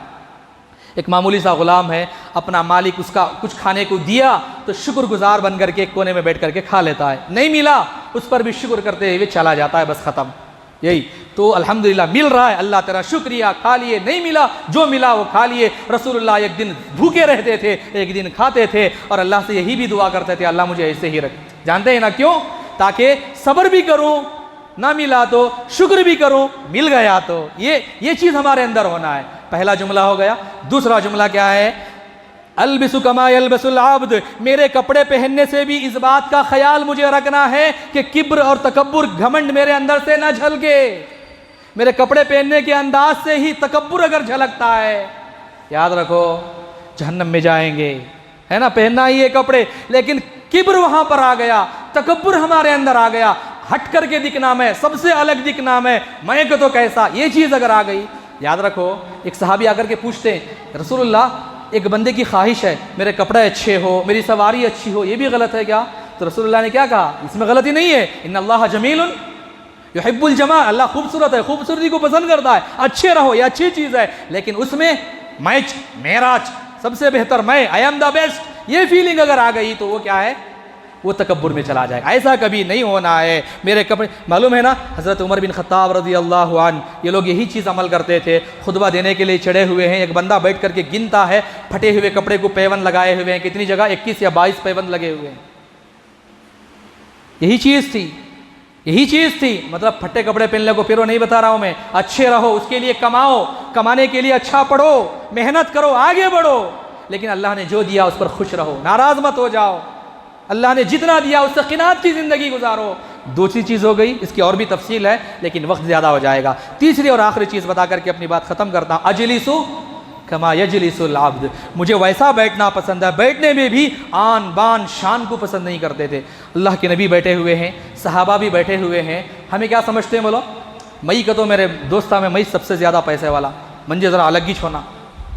एक मामूली सा गुलाम है, अपना मालिक उसका कुछ खाने को दिया तो शुक्रगुजार बन करके एक कोने में बैठ करके खा लेता है, नहीं मिला उस पर भी शुक्र करते हुए चला जाता है, बस ख़त्म। यही तो अल्हम्दुलिल्लाह मिल रहा है, अल्लाह तेरा शुक्रिया, खा लिए, नहीं मिला जो मिला वो खा लिए। रसूलुल्लाह एक दिन भूखे रहते थे, एक दिन खाते थे, और अल्लाह से यही भी दुआ करते थे, अल्लाह मुझे ऐसे ही रख। जानते हैं ना क्यों? ताकि सब्र भी करूँ, ना मिला तो शुक्र भी करूँ, मिल गया तो ये चीज़ हमारे अंदर होना है। पहला जुमला हो गया। दूसरा जुमला क्या है? अलबिसु कमा यल्बसुल अब्द, मेरे कपड़े पहनने से भी इस बात का ख्याल मुझे रखना है कि किब्र और तकब्बुर, घमंड मेरे अंदर से ना झलके। मेरे कपड़े पहनने के अंदाज से ही तकब्बुर अगर झलकता है, याद रखो जहन्नम में जाएंगे, है ना? पहनना ही है कपड़े, लेकिन किब्र वहां पर आ गया, तकब्बुर हमारे अंदर आ गया, हट करके दिखना, मैं सबसे अलग दिखना, मैं तो कैसा, ये चीज़ अगर आ गई, याद रखो। एक सहाबी आकर के पूछते हैं, रसूलुल्लाह एक बंदे की ख्वाहिश है मेरे कपड़े अच्छे हो, मेरी सवारी अच्छी हो, ये भी गलत है क्या? तो रसूलुल्लाह ने क्या कहा? इसमें गलती नहीं है। इन्नल्लाह जमीलुन युहिब्बुल जमाल, अल्लाह खूबसूरत है, खूबसूरती को पसंद करता है। अच्छे रहो, ये अच्छी चीज़ है, लेकिन उसमें मैच मेराज सबसे बेहतर, मैं आई एम द बेस्ट, ये फीलिंग अगर आ गई तो वो क्या है? वो तकब्बुर में चला जाएगा। ऐसा कभी नहीं होना है। मेरे कपड़े, मालूम है ना हज़रत उमर बिन खत्ताब रज़ी अल्लाह अन्हु, ये लोग यही चीज़ अमल करते थे। खुतबा देने के लिए चढ़े हुए हैं, एक बंदा बैठ करके गिनता है फटे हुए कपड़े को पैबंद लगाए हुए हैं, कितनी जगह 21 या 22 पैबंद लगे हुए हैं। यही चीज़ थी, यही चीज़ थी। मतलब फटे कपड़े पहनने को फिर वो नहीं बता रहा हूँ मैं, अच्छे रहो, उसके लिए कमाओ, कमाने के लिए अच्छा पढ़ो, मेहनत करो, आगे बढ़ो, लेकिन अल्लाह ने जो दिया उस पर खुश रहो, नाराज मत हो जाओ। अल्लाह ने जितना दिया उससे क़िनात की ज़िंदगी गुजारो। दूसरी चीज़ हो गई, इसकी और भी तफसील है लेकिन वक्त ज़्यादा हो जाएगा। तीसरी और आखिरी चीज़ बता करके अपनी बात ख़त्म करता हूँ। अजलिसु कमा यजलिसुल अब्द, मुझे वैसा बैठना पसंद है। बैठने में भी आन बान शान को पसंद नहीं करते थे। अल्लाह के नबी बैठे हुए हैं, सहाबा भी बैठे हुए हैं, हमें क्या समझते हैं? बोलो, मई का तो मेरे दोस्ता में मई सबसे ज़्यादा पैसे वाला, मुझे ज़रा अलग ही छोना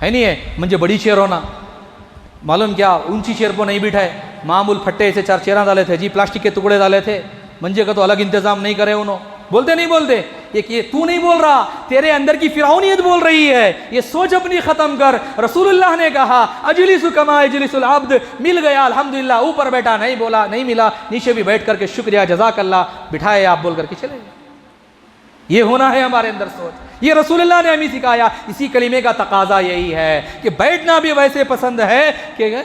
है, नहीं है मुझे बड़ी चेयर होना। मालूम क्या, ऊंची चेयर पर नहीं बिठाए, मामूल फट्टे ऐसे 4 चेयरा डाले थे जी, प्लास्टिक के टुकड़े डाले थे, मंजे का तो अलग इंतज़ाम नहीं करे उन्होंने। बोलते नहीं बोलते? ये तू नहीं बोल रहा, तेरे अंदर की फिरौनियत बोल रही है। ये सोच अपनी ख़त्म कर। रसूलुल्लाह ने कहा अजलिसु कमा यजलिसुल अब्द, मिल गया अल्हम्दुलिल्लाह, ऊपर बैठा नहीं बोला, नहीं मिला नीचे भी बैठ करके शुक्रिया जज़ाकल्लाह, बिठाए आप बोल करके चले गए। ये होना है हमारे अंदर सोच। ये रसूलुल्लाह ने हमें सिखाया। इसी कलीमे का तकाजा यही है कि बैठना भी वैसे पसंद है कि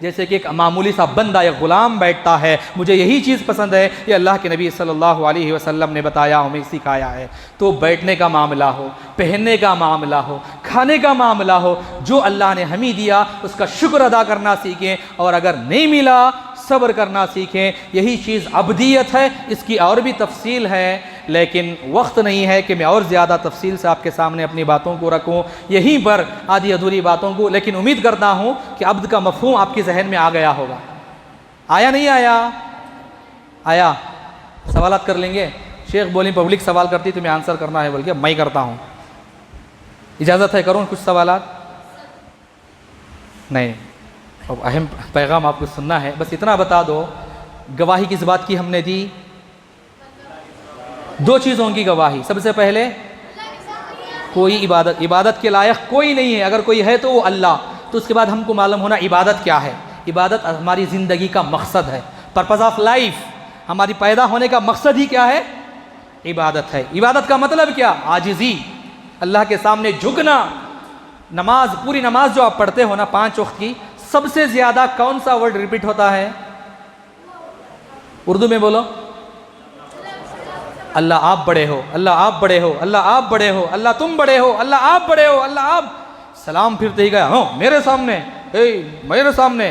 जैसे कि एक मामूली सा बंदा या ग़ुलाम बैठता है। मुझे यही चीज़ पसंद है, ये अल्लाह के नबी सल्लल्लाहु अलैहि वसल्लम ने बताया, हमें सिखाया है। तो बैठने का मामला हो, पहनने का मामला हो, खाने का मामला हो, जो अल्लाह ने हमें दिया उसका शुक्र अदा करना सीखें, और अगर नहीं मिला सब्र करना सीखें। यही चीज़ अब्दियत है। इसकी और भी तफसील है लेकिन वक्त नहीं है कि मैं और ज़्यादा तफसील से आपके सामने अपनी बातों को रखूं, यहीं पर आधी अधूरी बातों को। लेकिन उम्मीद करता हूं कि अब्द का मफ़हूम आपके जहन में आ गया होगा। आया नहीं आया? आया? सवालात कर लेंगे। शेख बोली पब्लिक सवाल करती तुम्हें आंसर करना है, बोल के मैं करता हूँ। इजाज़त है करूँ कुछ सवालात? नहीं, अब अहम पैगाम आपको सुनना है। बस इतना बता दो, गवाही किस बात की हमने दी? 2 चीज़ों की गवाही। सबसे पहले कोई इबादत के लायक कोई नहीं है, अगर कोई है तो वो अल्लाह। तो उसके बाद हमको मालूम होना इबादत क्या है। इबादत हमारी ज़िंदगी का मकसद है, पर्पज़ ऑफ लाइफ। हमारी पैदा होने का मकसद ही क्या है? इबादत है। इबादत का मतलब क्या? आजिज़ी, अल्लाह के सामने झुकना। नमाज, पूरी नमाज जो आप पढ़ते हो ना 5 वक्त की, सबसे ज़्यादा कौन सा वर्ड रिपीट होता है? उर्दू में बोलो। अल्लाह आप बड़े हो, अल्लाह आप बड़े हो, अल्लाह आप बड़े हो, अल्लाह तुम बड़े हो, अल्लाह आप बड़े हो, अल्लाह आप। सलाम फिरते ही गया हो मेरे सामने, मेरे सामने।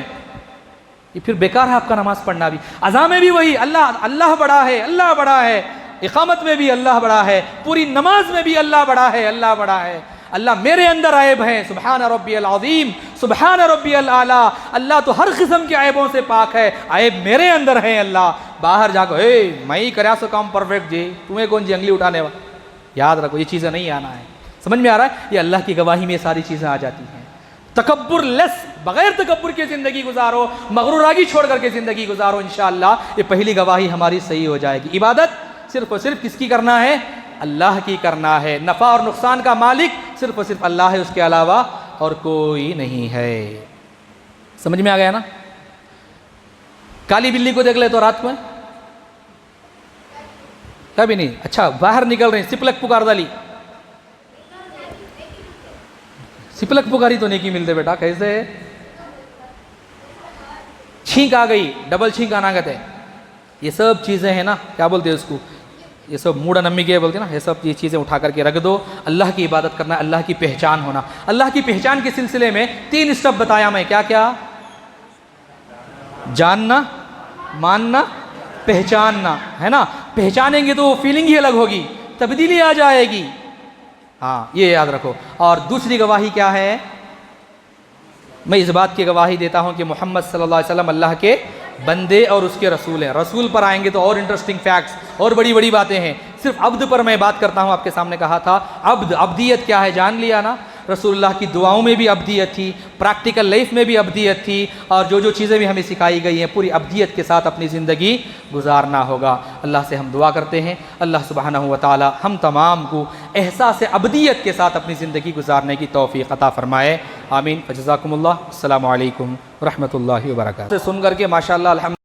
ये फिर बेकार है आपका नमाज पढ़ना भी। अज़ा में भी वही, अल्लाह अल्लाह बड़ा है, अल्लाह बड़ा है। इक़ामत में भी अल्लाह बड़ा है, पूरी नमाज में भी अल्लाह बड़ा है, अल्लाह बड़ा है। अल्लाह मेरे अंदर ऐब हैं, सुबहान रब्बियल अज़ीम, सुबहान रब्बियल आला। अल्लाह तो हर किस्म के ऐबों से पाक है, ऐब मेरे अंदर हैं। अल्लाह बाहर जाकर मैं ही कराया सो काम परफेक्ट जी, तुम्हें कौन जी अंगली उठाने वाला। याद रखो ये चीज़ें नहीं आना है। समझ में आ रहा है? ये अल्लाह की गवाही में सारी चीज़ें आ जाती हैं। तकब्बुर लेस, बग़ैर तकब्बुर के ज़िंदगी गुजारो, मगरूरागी छोड़ करके ज़िंदगी गुजारो। इंशाअल्लाह ये पहली गवाही हमारी सही हो जाएगी। इबादत सिर्फ़ और सिर्फ किसकी करना है? अल्लाह की करना है। नफ़ा और नुकसान का मालिक सिर्फ़ और सिर्फ अल्लाह है, उसके अलावा और कोई नहीं है। समझ में आ गया ना? काली बिल्ली को देख ले तो रात में कभी नहीं, अच्छा बाहर निकल रहे, सिपलक पुकार डाली, सिपलक पुकारी तो नेकी मिलते बेटा, कैसे? छींक आ गई, डबल छींक आना कहते हैं। ये सब चीज़ें हैं ना, क्या बोलते हैं उसको, ये सब मूढ़ा नम्मी के बोलते हैं ना, ये सब ये चीज़ें उठा करके रख दो। अल्लाह की इबादत करना, अल्लाह की पहचान होना। अल्लाह की पहचान के सिलसिले में 3 स्टेप बताया मैं। क्या क्या? जानना, मानना, पहचानना, है ना? पहचानेंगे तो वो फीलिंग ही अलग होगी, तब्दीली आ जाएगी। हाँ, ये याद रखो। और दूसरी गवाही क्या है? मैं इस बात की गवाही देता हूँ कि मोहम्मद सल्लल्लाहु अलैहि वसल्लम अल्लाह के बंदे और उसके रसूल हैं। रसूल पर आएंगे तो और इंटरेस्टिंग फैक्ट्स और बड़ी बड़ी बातें हैं। सिर्फ अब्द पर मैं बात करता हूँ। आपके सामने कहा था अब्द, अब्दियत क्या है जान लिया ना। रसूलुल्लाह की दुआओं में भी अब्दियत थी, प्रैक्टिकल लाइफ में भी अब्दियत थी, और जो चीज़ें भी हमें सिखाई गई हैं पूरी अब्दियत के साथ अपनी ज़िंदगी गुजारना होगा। अल्लाह से हम दुआ करते हैं अल्लाह सुब्हानहू व तआला हम तमाम को एहसास अब्दियत के साथ अपनी ज़िंदगी गुजारने की तौफ़ीक़ अता फ़रमाए। आमीन। फ़जज़ाकुमुल्लाह। अस्सलामु अलैकुम व रहमतुल्लाहि व बरकातुहू। सुन करके माशाअल्लाह अल्हम्दुलिल्लाह